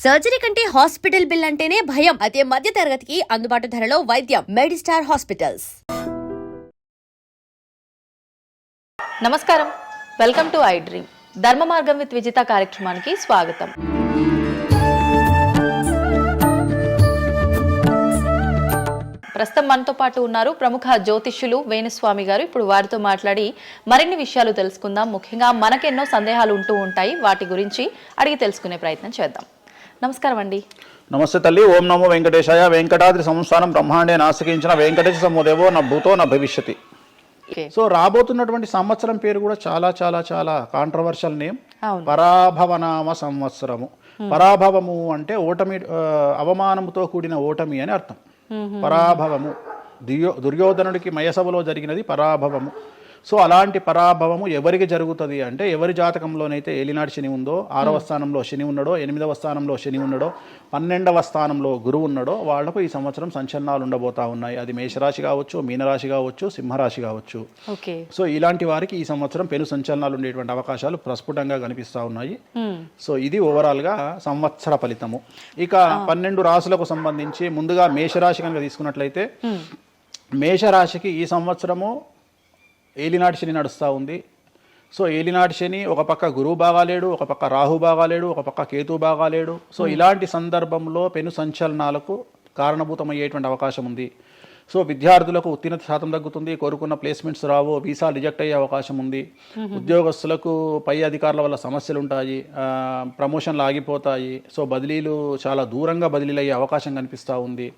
Surgery కంటే hospital bill అంటేనే భయం. అదే మధ్య తరగతికి అందుబాటు ధరలో వైద్యం. Medistar hospitals. నమస్కారం, వెల్కమ్ టు ఐ డ్రీమ్. ధర్మ మార్గం విత్ విజిత కార్యక్రమానికి స్వాగతం. ప్రస్తుతం మనతో పాటు ఉన్నారు ప్రముఖ జ్యోతిష్యులు వేణుస్వామి గారు. ఇప్పుడు వారితో మాట్లాడి మరిన్ని విషయాలు తెలుసుకుందాం. ముఖ్యంగా మనకెన్నో సందేహాలు ఉంటూ ఉంటాయి, వాటి గురించి అడిగి తెలుసుకునే ప్రయత్నం చేద్దాం. నమస్కారం అండి. నమస్తే తల్లి. ఓం నమో వెంకటేశాయ. వెంకటాద్రి సంస్థానం బ్రహ్మాండే నాసికించిన వెంకటేశ సమోదేవో నా భూతో నా భవిష్యతి. సో రాబోతున్నటువంటి సంవత్సరం పేరు కూడా చాలా చాలా చాలా కాంట్రవర్షియల్ నేమ్, పరాభవనామ సంవత్సరము. పరాభవము అంటే ఓటమి, అవమానముతో కూడిన ఓటమి అని అర్థం. పరాభవము, దుర్యోధనుడికి మయసభలో జరిగినది పరాభవము. సో అలాంటి పరాభవము ఎవరికి జరుగుతుంది అంటే, ఎవరి జాతకంలోనైతే ఏలినాటి శని ఉందో, 6వ స్థానంలో శని ఉన్నాడో, 8వ స్థానంలో శని ఉన్నాడో, 12వ స్థానంలో గురువు ఉన్నాడో వాళ్లకు ఈ సంవత్సరం సంచలనాలు ఉండబోతా ఉన్నాయి. అది మేషరాశి కావచ్చు, మీనరాశి కావచ్చు, సింహరాశి కావచ్చు. సో ఇలాంటి వారికి ఈ సంవత్సరం పెను సంచలనాలు ఉండేటువంటి అవకాశాలు ప్రస్ఫుటంగా కనిపిస్తూ ఉన్నాయి. సో ఇది ఓవరాల్గా సంవత్సర ఫలితము. ఇక 12 రాశులకు సంబంధించి ముందుగా మేషరాశి కనుక తీసుకున్నట్లయితే, మేషరాశికి ఈ సంవత్సరము ఏలినాటి శని నడుస్తూ ఉంది. సో ఏలినాటి శని ఒక పక్క గురువు బాగాలేడు, ఒక పక్క రాహు బాగాలేడు, ఒక పక్క కేతు బాగాలేడు. సో ఇలాంటి సందర్భంలో పెను సంచలనాలకు కారణభూతమయ్యేటువంటి అవకాశం ఉంది. సో విద్యార్థులకు ఉత్తీర్ణత శాతం తగ్గుతుంది, కోరుకున్న ప్లేస్మెంట్స్ రావు, వీసా రిజెక్ట్ అయ్యే అవకాశం ఉంది. ఉద్యోగస్తులకు పై అధికారుల వల్ల సమస్యలు ఉంటాయి, ప్రమోషన్లు ఆగిపోతాయి. సో బదిలీలు చాలా దూరంగా బదిలీలు అయ్యే అవకాశం కనిపిస్తూ ఉంది.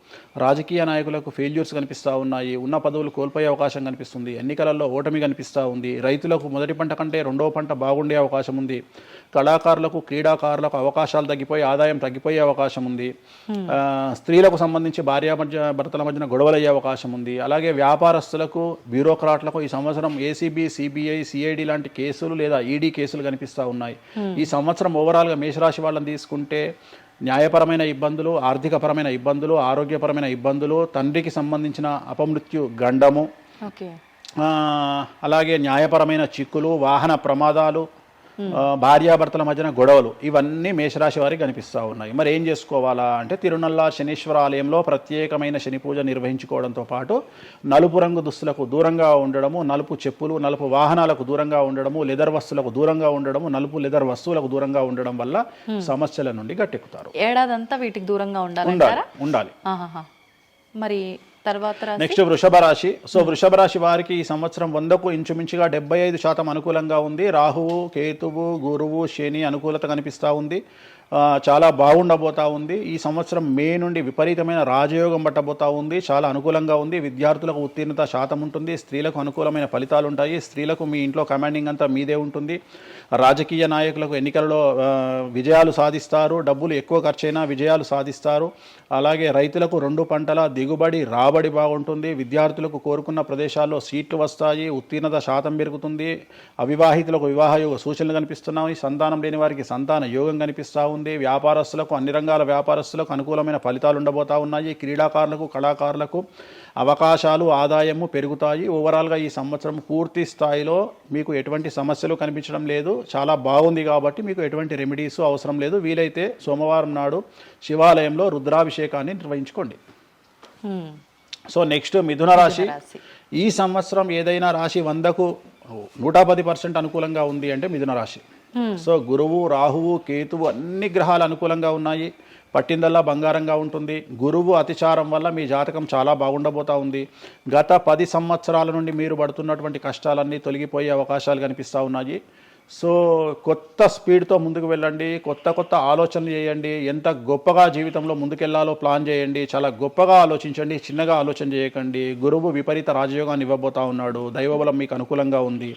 రాజకీయ నాయకులకు ఫెయిల్యూర్స్ కనిపిస్తూ ఉన్నాయి, ఉన్న పదవులు కోల్పోయే అవకాశం కనిపిస్తుంది, ఎన్నికలలో ఓటమి కనిపిస్తూ ఉంది. రైతులకు మొదటి పంట కంటే రెండవ పంట బాగుండే అవకాశం ఉంది. కళాకారులకు, క్రీడాకారులకు అవకాశాలు తగ్గిపోయి ఆదాయం తగ్గిపోయే అవకాశం ఉంది. స్త్రీలకు సంబంధించి భర్తల మధ్యన గొడవలయ్యే అవకాశం ఉంది. అలాగే వ్యాపారస్తులకు, బ్యూరోక్రాట్లకు ఈ సంవత్సరం ఏసీబీ, సిబిఐ, సిఐడి లాంటి కేసులు లేదా ఈడీ కేసులు కనిపిస్తూ ఉన్నాయి. ఈ సంవత్సరం ఓవరాల్గా మేషరాశి వాళ్ళని తీసుకుంటే న్యాయపరమైన ఇబ్బందులు, ఆర్థికపరమైన ఇబ్బందులు, ఆరోగ్యపరమైన ఇబ్బందులు, తండ్రికి సంబంధించిన అపమృత్యు గండము, అలాగే న్యాయపరమైన చిక్కులు, వాహన ప్రమాదాలు, భార్యాభర్తల మధ్యన గొడవలు, ఇవన్నీ మేషరాశి వారికి కనిపిస్తూ ఉన్నాయి. మరి ఏం చేసుకోవాలా అంటే, తిరునల్లా శనీశ్వర ఆలయంలో ప్రత్యేకమైన శని పూజ నిర్వహించుకోవడంతో పాటు నలుపు రంగు దుస్తులకు దూరంగా ఉండడము, నలుపు చెప్పులు, నలుపు వాహనాలకు దూరంగా ఉండడము, లెదర్ వస్తువులకు దూరంగా ఉండడము, నలుపు లెదర్ వస్తువులకు దూరంగా ఉండడం వల్ల సమస్యల నుండి గట్టెక్కుతారు. ఏడాదంతా వీటికి దూరంగా ఉండాలి. మరి నెక్స్ట్ వృషభ రాశి. సో వృషభ రాశి వారికి ఈ సంవత్సరం 100కు ఇంచుమించుగా 75% అనుకూలంగా ఉంది. రాహువు, కేతువు, గురువు, శని అనుకూలత కనిపిస్తూ ఉంది. చాలా బాగుండబోతా ఉంది. ఈ సంవత్సరం మే నుండి విపరీతమైన రాజయోగం పట్టబోతా ఉంది. చాలా అనుకూలంగా ఉంది. విద్యార్థులకు ఉత్తీర్ణత శాతం ఉంటుంది. స్త్రీలకు అనుకూలమైన ఫలితాలు ఉంటాయి. స్త్రీలకు మీ ఇంట్లో కమాండింగ్ అంతా మీదే ఉంటుంది. రాజకీయ నాయకులకు ఎన్నికలలో విజయాలు సాధిస్తారు. డబ్బులు ఎక్కువ ఖర్చైనా విజయాలు సాధిస్తారు. అలాగే రైతులకు 2 పంటల దిగుబడి, రాబడి బాగుంటుంది. విద్యార్థులకు కోరుకున్న ప్రదేశాల్లో సీట్లు వస్తాయి. ఉత్తీర్ణత శాతం పెరుగుతుంది. అవివాహితులకు వివాహ యోగ సూచనలు కనిపిస్తున్నాయి. సంతానం లేని వారికి సంతాన యోగం కనిపిస్తూ ఉంది. వ్యాపారస్తులకు, అన్ని రంగాల వ్యాపారస్తులకు అనుకూలమైన ఫలితాలు ఉండబోతా ఉన్నాయి. క్రీడాకారులకు, కళాకారులకు అవకాశాలు, ఆదాయము పెరుగుతాయి. ఓవరాల్గా ఈ సంవత్సరం పూర్తి స్థాయిలో మీకు ఎటువంటి సమస్యలు కనిపించడం లేదు. చాలా బాగుంది కాబట్టి మీకు ఎటువంటి రెమెడీస్ అవసరం లేదు. వీలైతే సోమవారం నాడు శివాలయంలో రుద్రాభిషేకాన్ని నిర్వహించుకోండి. సో నెక్స్ట్ మిథున రాశి. ఈ సంవత్సరం ఏదైనా రాశి 100కు 110% అనుకూలంగా ఉంది అంటే మిథున రాశి. సో గురువు, రాహువు, కేతువు అన్ని గ్రహాలు అనుకూలంగా ఉన్నాయి. పట్టిందల్లా బంగారంగా ఉంటుంది. గురువు అతిచారం వల్ల మీ జాతకం చాలా బాగుండబోతా ఉంది. గత 10 సంవత్సరాల నుండి మీరు పడుతున్నటువంటి కష్టాలన్నీ తొలగిపోయే అవకాశాలు కనిపిస్తూ ఉన్నాయి. సో కొత్త స్పీడ్తో ముందుకు వెళ్ళండి. కొత్త ఆలోచనలు చేయండి. ఎంత గొప్పగా జీవితంలో ముందుకెళ్లాలో ప్లాన్ చేయండి. చాలా గొప్పగా ఆలోచించండి, చిన్నగా ఆలోచన చేయకండి. గురువు విపరీత రాజయోగాన్ని ఇవ్వబోతా ఉన్నాడు. దైవబలం మీకు అనుకూలంగా ఉంది.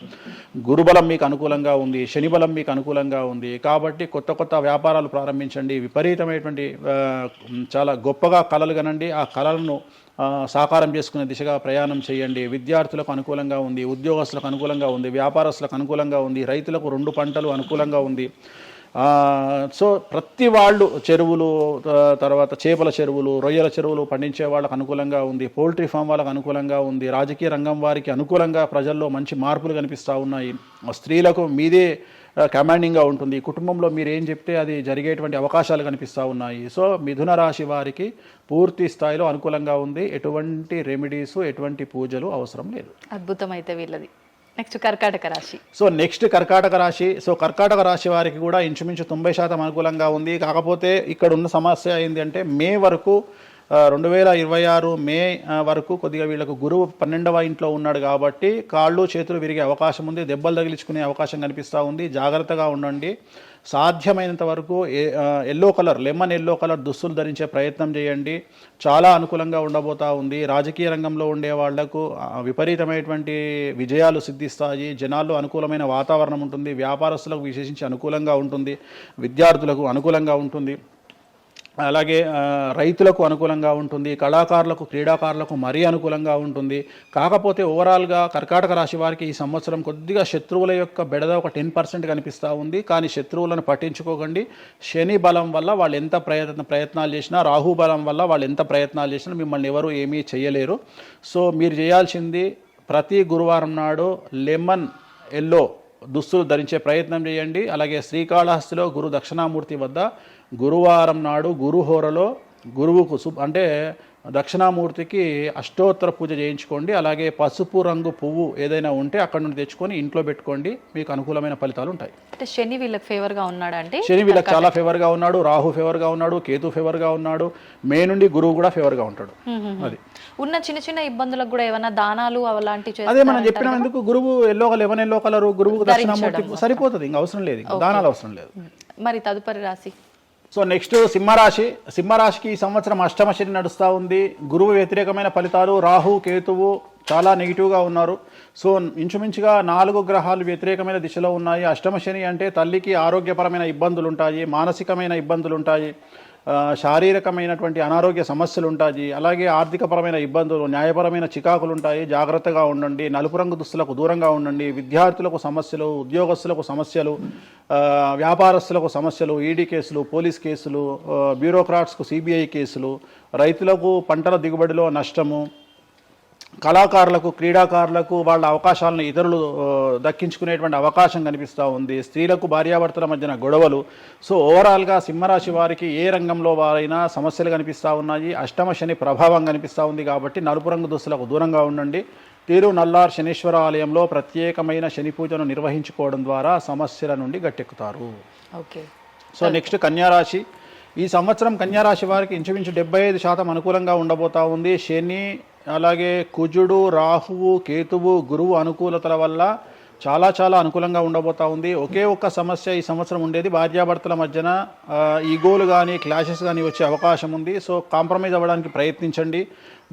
గురుబలం మీకు అనుకూలంగా ఉంది. శనిబలం మీకు అనుకూలంగా ఉంది. కాబట్టి కొత్త వ్యాపారాలు ప్రారంభించండి. విపరీతమైనటువంటి చాలా గొప్పగా కలలు కనండి. ఆ కళలను సాకారం చేసుకునే దిశగా ప్రయాణం చేయండి. విద్యార్థులకు అనుకూలంగా ఉంది. ఉద్యోగస్తులకు అనుకూలంగా ఉంది. వ్యాపారస్తులకు అనుకూలంగా ఉంది. రైతులకు 2 పంటలు అనుకూలంగా ఉంది. సో ప్రతి వాళ్ళు చెరువులు, తర్వాత చేపల చెరువులు, రొయ్యల చెరువులు పండించే వాళ్ళకు అనుకూలంగా ఉంది. పౌల్ట్రీ ఫామ్ వాళ్ళకు అనుకూలంగా ఉంది. రాజకీయ రంగం వారికి అనుకూలంగా ప్రజల్లో మంచి మార్పులు కనిపిస్తూ ఉన్నాయి. స్త్రీలకు మీదే కమాండింగ్గా ఉంటుంది. కుటుంబంలో మీరు ఏం చెప్తే అది జరిగేటువంటి అవకాశాలు కనిపిస్తూ ఉన్నాయి. సో మిథున రాశి వారికి పూర్తి స్థాయిలో అనుకూలంగా ఉంది. ఎటువంటి రెమెడీస్, ఎటువంటి పూజలు అవసరం లేదు. అద్భుతం అయితే వీళ్ళది. నెక్స్ట్ కర్కాటక రాశి. సో నెక్స్ట్ కర్కాటక రాశి. సో కర్కాటక రాశి వారికి కూడా ఇంచుమించు 90% అనుకూలంగా ఉంది. కాకపోతే ఇక్కడ ఉన్న సమస్య ఏంటి అంటే మే వరకు 2026 మే వరకు కొద్దిగా వీళ్ళకు గురువు 12వ ఇంట్లో ఉన్నాడు కాబట్టి కాళ్ళు చేతులు విరిగే అవకాశం ఉంది, దెబ్బలు తగిలించుకునే అవకాశం కనిపిస్తూ ఉంది. జాగ్రత్తగా ఉండండి. సాధ్యమైనంత వరకు yellow colour, lemon yellow colour దుస్తులు ధరించే ప్రయత్నం చేయండి. చాలా అనుకూలంగా ఉండబోతూ ఉంది. రాజకీయ రంగంలో ఉండే వాళ్లకు విపరీతమైనటువంటి విజయాలు సిద్ధిస్తాయి. జనాల్లో అనుకూలమైన వాతావరణం ఉంటుంది. వ్యాపారస్తులకు విశేషించి అనుకూలంగా ఉంటుంది. విద్యార్థులకు అనుకూలంగా ఉంటుంది. అలాగే రైతులకు అనుకూలంగా ఉంటుంది. కళాకారులకు, క్రీడాకారులకు మరీ అనుకూలంగా ఉంటుంది. కాకపోతే ఓవరాల్గా కర్కాటక రాశి వారికి ఈ సంవత్సరం కొద్దిగా శత్రువుల యొక్క బెడద ఒక 10% కనిపిస్తూ ఉంది. కానీ శత్రువులను పట్టించుకోకండి. శని బలం వల్ల వాళ్ళు ఎంత ప్రయత్నాలు చేసినా, రాహు బలం వల్ల వాళ్ళు ఎంత ప్రయత్నాలు చేసినా మిమ్మల్ని ఎవరు ఏమీ చేయలేరు. సో మీరు చేయాల్సింది ప్రతి గురువారం నాడు లెమన్ ఎల్లో దుస్తులు ధరించే ప్రయత్నం చేయండి. అలాగే శ్రీకాళహస్తిలో గురు దక్షిణామూర్తి వద్ద గురువారం నాడు గురుహోరలో గురువుకు అంటే దక్షిణామూర్తికి అష్టోత్తర పూజ చేయించుకోండి. అలాగే పసుపు రంగు పువ్వు ఏదైనా ఉంటే అక్కడ నుండి తెచ్చుకొని ఇంట్లో పెట్టుకోండి. మీకు అనుకూలమైన ఫలితాలు ఉంటాయి. అంటే శని వీళ్ళకి ఫేవర్గా ఉన్నాడా? అంటే శని వీళ్ళకి చాలా ఫేవర్గా ఉన్నాడు. రాహు ఫేవర్గా ఉన్నాడు. కేతు ఫేవర్గా ఉన్నాడు. మే నుండి గురువు కూడా ఫేవర్గా ఉంటాడు. అది ఉన్న చిన్న చిన్న ఇబ్బందులకు కూడా ఏమైనా దానాలు అలాంటివి అదే మనం చెప్పినాం. ఎందుకు గురువు లెమన్ ఎల్లో కలర్ గురువుకు దక్షిణామూర్తి సరిపోతుంది. ఇంకా అవసరం లేదు, దానాలు అవసరం లేదు. మరి తదుపరి రాశి. సో నెక్స్ట్ సింహరాశి. సింహరాశికి ఈ సంవత్సరం అష్టమ శని నడుస్తూ ఉంది. గురువు వ్యతిరేకమైన ఫలితాలు. రాహు కేతువు చాలా నెగిటివ్గా ఉన్నారు. సో ఇంచుమించుగా 4 గ్రహాలు వ్యతిరేకమైన దిశలో ఉన్నాయి. అష్టమ శని అంటే తల్లికి ఆరోగ్యపరమైన ఇబ్బందులు ఉంటాయి, మానసికమైన ఇబ్బందులు ఉంటాయి, శారీరకమైనటువంటి అనారోగ్య సమస్యలు ఉంటాయి. అలాగే ఆర్థికపరమైన ఇబ్బందులు, న్యాయపరమైన చికాకులు ఉంటాయి. జాగ్రత్తగా ఉండండి. నలుపు రంగు దుస్తులకు దూరంగా ఉండండి. విద్యార్థులకు సమస్యలు, ఉద్యోగస్తులకు సమస్యలు, వ్యాపారస్తులకు సమస్యలు, ఈడీ కేసులు, పోలీస్ కేసులు, బ్యూరోక్రాట్స్కు సిబిఐ కేసులు, రైతులకు పంటల దిగుబడిలో నష్టము, కళాకారులకు, క్రీడాకారులకు వాళ్ళ అవకాశాలను ఇతరులు దక్కించుకునేటువంటి అవకాశం కనిపిస్తూ ఉంది. స్త్రీలకు భార్యాభర్తల మధ్యన గొడవలు. సో ఓవరాల్గా సింహరాశి వారికి ఏ రంగంలో వారైనా సమస్యలు కనిపిస్తూ ఉన్నాయి. అష్టమ శని ప్రభావం కనిపిస్తూ ఉంది కాబట్టి నలుపు రంగు దుస్తులకు దూరంగా ఉండండి. తిరునల్లార్ శనీశ్వర ఆలయంలో ప్రత్యేకమైన శని పూజను నిర్వహించుకోవడం ద్వారా సమస్యల నుండి గట్టెక్కుతారు. ఓకే. సో నెక్స్ట్ కన్యారాశి. ఈ సంవత్సరం కన్యారాశి వారికి ఇంచుమించు 75% అనుకూలంగా ఉండబోతా ఉంది. శని, అలాగే కుజుడు, రాహువు, కేతువు, గురువు అనుకూలతల వల్ల చాలా అనుకూలంగా ఉండబోతా ఉంది. ఒకే ఒక్క సమస్య ఈ సంవత్సరం ఉండేది, భార్యాభర్తల మధ్యన ఈగోలు కానీ క్లాషెస్ కానీ వచ్చే అవకాశం ఉంది. సో కాంప్రమైజ్ అవ్వడానికి ప్రయత్నించండి.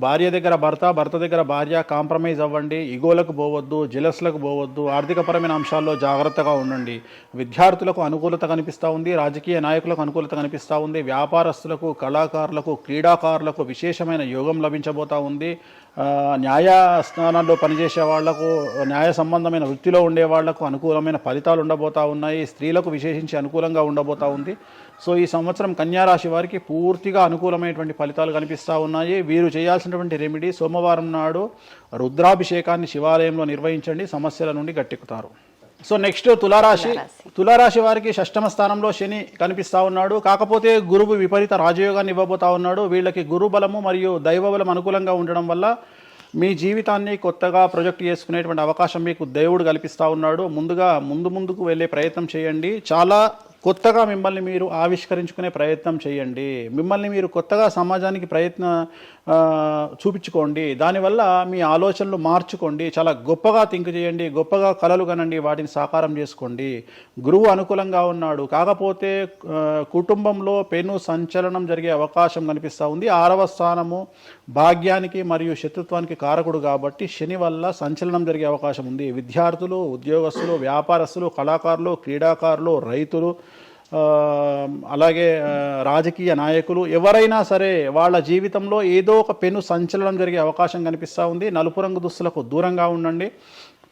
భార్య దగ్గర భర్త, భర్త దగ్గర భార్య కాంప్రమైజ్ అవ్వండి. ఈగోలకు పోవద్దు, జెలస్లకు పోవద్దు. ఆర్థికపరమైన అంశాల్లో జాగ్రత్తగా ఉండండి. విద్యార్థులకు అనుకూలత కనిపిస్తూ ఉంది. రాజకీయ నాయకులకు అనుకూలత కనిపిస్తూ ఉంది. వ్యాపారస్తులకు, కళాకారులకు, క్రీడాకారులకు విశేషమైన యోగం లభించబోతూ ఉంది. న్యాయస్థానాల్లో పనిచేసే వాళ్లకు, న్యాయ సంబంధమైన వృత్తిలో ఉండే వాళ్లకు అనుకూలమైన ఫలితాలు ఉండబోతూ ఉన్నాయి. స్త్రీలకు విశేషించి అనుకూలంగా ఉండబోతూ ఉంది. సో ఈ సంవత్సరం కన్యారాశి వారికి పూర్తిగా అనుకూలమైనటువంటి ఫలితాలు కనిపిస్తూ ఉన్నాయి. వీరు చేయాల్సినటువంటి రెమెడీ, సోమవారం నాడు రుద్రాభిషేకాన్ని శివాలయంలో నిర్వహించండి. సమస్యల నుండి గట్టెక్కుతారు. సో నెక్స్ట్ తులారాశి. తులారాశి వారికి 6వ స్థానంలో శని కనిపిస్తూ ఉన్నాడు. కాకపోతే గురువు విపరీత రాజయోగాన్ని ఇవ్వబోతా ఉన్నాడు. వీళ్ళకి గురు బలము మరియు దైవ బలం అనుకూలంగా ఉండడం వల్ల మీ జీవితాన్ని కొత్తగా ప్రొజెక్ట్ చేసుకునేటువంటి అవకాశం మీకు దేవుడు కల్పిస్తూ ఉన్నాడు. ముందుకు వెళ్ళే ప్రయత్నం చేయండి. చాలా కొత్తగా మిమ్మల్ని మీరు ఆవిష్కరించుకునే ప్రయత్నం చేయండి. మిమ్మల్ని మీరు కొత్తగా సమాజానికి చూపించుకోండి. దానివల్ల మీ ఆలోచనలు మార్చుకోండి. చాలా గొప్పగా థింక్ చేయండి. గొప్పగా కలలు కనండి. వాటిని సాకారం చేసుకోండి. గురువు అనుకూలంగా ఉన్నాడు. కాకపోతే కుటుంబంలో పెను సంచలనం జరిగే అవకాశం కనిపిస్తూ ఉంది. 6వ స్థానము భాగ్యానికి మరియు శత్రుత్వానికి కారకుడు కాబట్టి శని వల్ల సంచలనం జరిగే అవకాశం ఉంది. విద్యార్థులు, ఉద్యోగస్తులు, వ్యాపారస్తులు, కళాకారులు, క్రీడాకారులు, రైతులు, అలాగే రాజకీయ నాయకులు ఎవరైనా సరే వాళ్ళ జీవితంలో ఏదో ఒక పెను సంచలనం జరిగే అవకాశం కనిపిస్తూ ఉంది. నలుపు రంగు దుస్తులకు దూరంగా ఉండండి.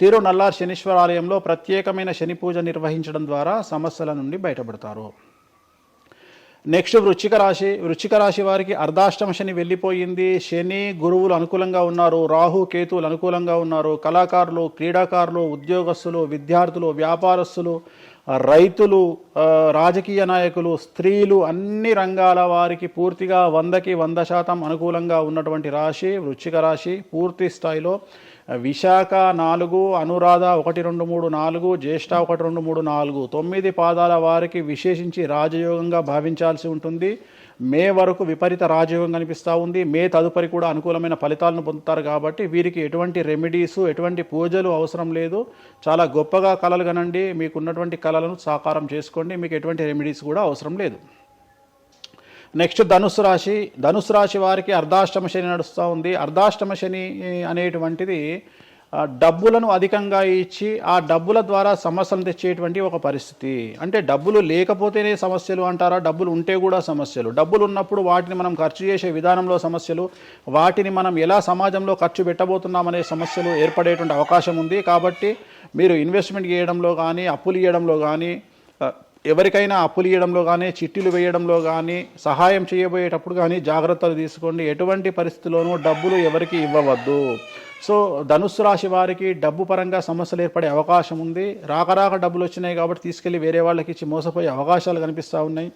తిరునల్లార్ శనీశ్వర ఆలయంలో ప్రత్యేకమైన శని పూజ నిర్వహించడం ద్వారా సమస్యల నుండి బయటపడతారు. నెక్స్ట్ వృశ్చిక రాశి. వృశ్చిక రాశి వారికి అర్ధాష్టమ శని వెళ్ళిపోయింది. శని, గురువులు అనుకూలంగా ఉన్నారు. రాహు, కేతువులు అనుకూలంగా ఉన్నారు. కళాకారులు, క్రీడాకారులు, ఉద్యోగస్తులు, విద్యార్థులు, వ్యాపారస్తులు, రైతులు, రాజకీయ నాయకులు, స్త్రీలు, అన్ని రంగాల వారికి పూర్తిగా 100కి 100% అనుకూలంగా ఉన్నటువంటి రాశి వృశ్చిక రాశి. పూర్తి స్థాయిలో విశాఖ 4, అనురాధ 1, 2, 3, 4, జ్యేష్ఠ 1, 2, 3, 4, 9 పాదాల వారికి విశేషించి రాజయోగంగా భావించాల్సి ఉంటుంది. మే వరకు విపరీత రాజయోగం కనిపిస్తూ ఉంది. మే తదుపరి కూడా అనుకూలమైన ఫలితాలను పొందుతారు. కాబట్టి వీరికి ఎటువంటి రెమెడీసు, ఎటువంటి పూజలు అవసరం లేదు. చాలా గొప్పగా కళలు కనండి, మీకు ఉన్నటువంటి కళలను సాకారం చేసుకోండి, మీకు ఎటువంటి రెమెడీస్ కూడా అవసరం లేదు. నెక్స్ట్ ధనుసు రాశి. ధనుసు రాశి వారికి అర్ధాష్టమ శని నడుస్తూ ఉంది. అర్ధాష్టమ శని అనేటువంటిది డబ్బులను అధికంగా ఇచ్చి ఆ డబ్బుల ద్వారా సమస్యలు తెచ్చేటువంటి ఒక పరిస్థితి. అంటే డబ్బులు లేకపోతేనే సమస్యలు అంటారా? డబ్బులు ఉంటే కూడా సమస్యలు. డబ్బులు ఉన్నప్పుడు వాటిని మనం ఖర్చు చేసే విధానంలో సమస్యలు, వాటిని మనం ఎలా సమాజంలో ఖర్చు పెట్టబోతున్నామనే సమస్యలు ఏర్పడేటువంటి అవకాశం ఉంది. కాబట్టి మీరు ఇన్వెస్ట్మెంట్ చేయడంలో కానీ, అప్పులు ఇవ్వడంలో కానీ, ఎవరికైనా అప్పులు ఇవ్వడంలో కానీ, చిట్టీలు వేయడంలో కానీ, సహాయం చేయబోయేటప్పుడు కానీ జాగ్రత్తలు తీసుకోండి. ఎటువంటి పరిస్థితుల్లోనూ డబ్బులు ఎవరికి ఇవ్వవద్దు. సో ధనుస్సు రాశి వారికి డబ్బు పరంగా సమస్యలు ఏర్పడే అవకాశం ఉంది. రాక డబ్బులు వచ్చినాయి కాబట్టి తీసుకెళ్ళి వేరే వాళ్ళకి ఇచ్చి మోసపోయే అవకాశాలు కనిపిస్తూ ఉన్నాయి.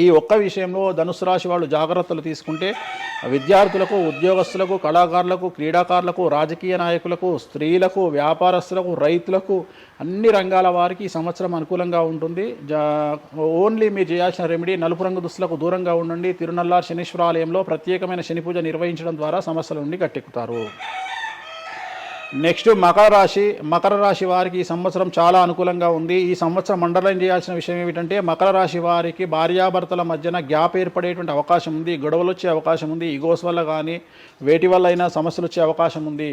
ఈ ఒక్క విషయంలో ధనుసు రాశి వాళ్ళు జాగ్రత్తలు తీసుకుంటే విద్యార్థులకు, ఉద్యోగస్తులకు, కళాకారులకు, క్రీడాకారులకు, రాజకీయ నాయకులకు, స్త్రీలకు, వ్యాపారస్తులకు, రైతులకు, అన్ని రంగాల వారికి ఈ సంవత్సరం అనుకూలంగా ఉంటుంది. ఓన్లీ మీరు చేయాల్సిన రెమెడీ నలుపు రంగు దుస్తులకు దూరంగా ఉండండి. తిరునల్లార్ శనీశ్వర ఆలయంలో ప్రత్యేకమైన శని పూజ నిర్వహించడం ద్వారా సమస్యల నుండి గట్టెక్కుతారు. నెక్స్ట్ మకర రాశి. మకర రాశి వారికి ఈ సంవత్సరం చాలా అనుకూలంగా ఉంది. ఈ సంవత్సరం అండర్లైన్ చేయాల్సిన విషయం ఏమిటంటే మకర రాశి వారికి భార్యాభర్తల మధ్యన గ్యాప్ ఏర్పడేటువంటి అవకాశం ఉంది. గొడవలు వచ్చే అవకాశం ఉంది. ఈగోస్ వల్ల కానీ వేటి వల్ల అయినా సమస్యలు వచ్చే అవకాశం ఉంది.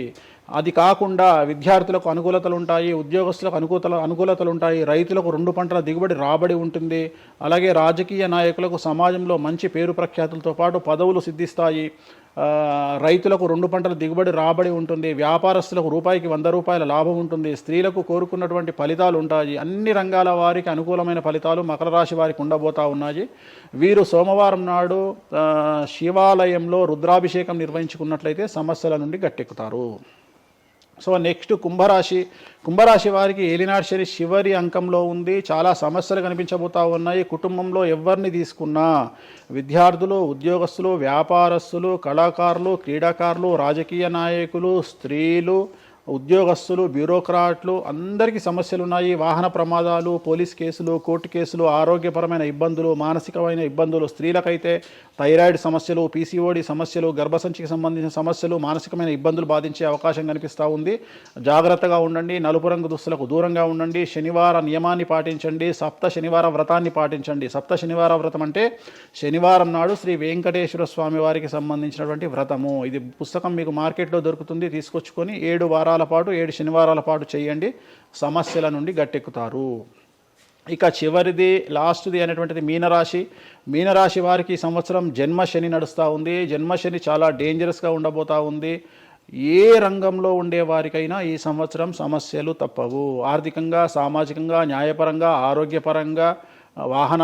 అది కాకుండా విద్యార్థులకు అనుకూలతలు ఉంటాయి, ఉద్యోగస్తులకు అనుకూలతలు ఉంటాయి, రైతులకు 2 పంటల దిగుబడి రాబడి ఉంటుంది. అలాగే రాజకీయ నాయకులకు సమాజంలో మంచి పేరు ప్రఖ్యాతులతో పాటు పదవులు సిద్ధిస్తాయి. రైతులకు 2 పంటల దిగుబడి రాబడి ఉంటుంది. వ్యాపారస్తులకు రూపాయికి 100 రూపాయల లాభం ఉంటుంది. స్త్రీలకు కోరుకున్నటువంటి ఫలితాలు ఉంటాయి. అన్ని రంగాల వారికి అనుకూలమైన ఫలితాలు మకర రాశి వారికి ఉండబోతా ఉన్నాయి. వీరు సోమవారం నాడు శివాలయంలో రుద్రాభిషేకం నిర్వహించుకున్నట్లయితే సమస్యల నుండి గట్టెక్కుతారు. సో నెక్స్ట్ కుంభరాశి. కుంభరాశి వారికి ఏలినాడు శని చివరి అంకంలో ఉంది. చాలా సమస్యలు కనిపించబోతా ఉన్నాయి. కుటుంబంలో ఎవరిని తీసుకున్నా విద్యార్థులు, ఉద్యోగస్తులు, వ్యాపారస్తులు, కళాకారులు, క్రీడాకారులు, రాజకీయ నాయకులు, స్త్రీలు, ఉద్యోగస్తులు, బ్యూరోక్రాట్లు అందరికీ సమస్యలు ఉన్నాయి. వాహన ప్రమాదాలు, పోలీస్ కేసులు, కోర్టు కేసులు, ఆరోగ్యపరమైన ఇబ్బందులు, మానసికమైన ఇబ్బందులు, స్త్రీలకైతే థైరాయిడ్ సమస్యలు, పీసీఓడి సమస్యలు, గర్భసంచికి సంబంధించిన సమస్యలు, మానసికమైన ఇబ్బందులు బాధించే అవకాశం కనిపిస్తూ ఉంది. జాగ్రత్తగా ఉండండి. నలుపు రంగు దుస్తులకు దూరంగా ఉండండి. శనివార నియమాన్ని పాటించండి. సప్త శనివార వ్రతాన్ని పాటించండి. సప్త శనివార వ్రతం అంటే శనివారం నాడు శ్రీ వెంకటేశ్వర స్వామి వారికి సంబంధించినటువంటి వ్రతము. ఇది పుస్తకం మీకు మార్కెట్లో దొరుకుతుంది. తీసుకొచ్చుకొని 7 వారాల పాటు 7 శనివారాల పాటు చేయండి. సమస్యల నుండి గట్టెక్కుతారు. ఇక చివరిది, లాస్ట్ది అనేటువంటిది మీనరాశి. మీనరాశి వారికి ఈ సంవత్సరం జన్మశని నడుస్తూ ఉంది. జన్మశని చాలా డేంజరస్గా ఉండబోతూ ఉంది. ఏ రంగంలో ఉండే వారికైనా ఈ సంవత్సరం సమస్యలు తప్పవు. ఆర్థికంగా, సామాజికంగా, న్యాయపరంగా, ఆరోగ్యపరంగా, వాహన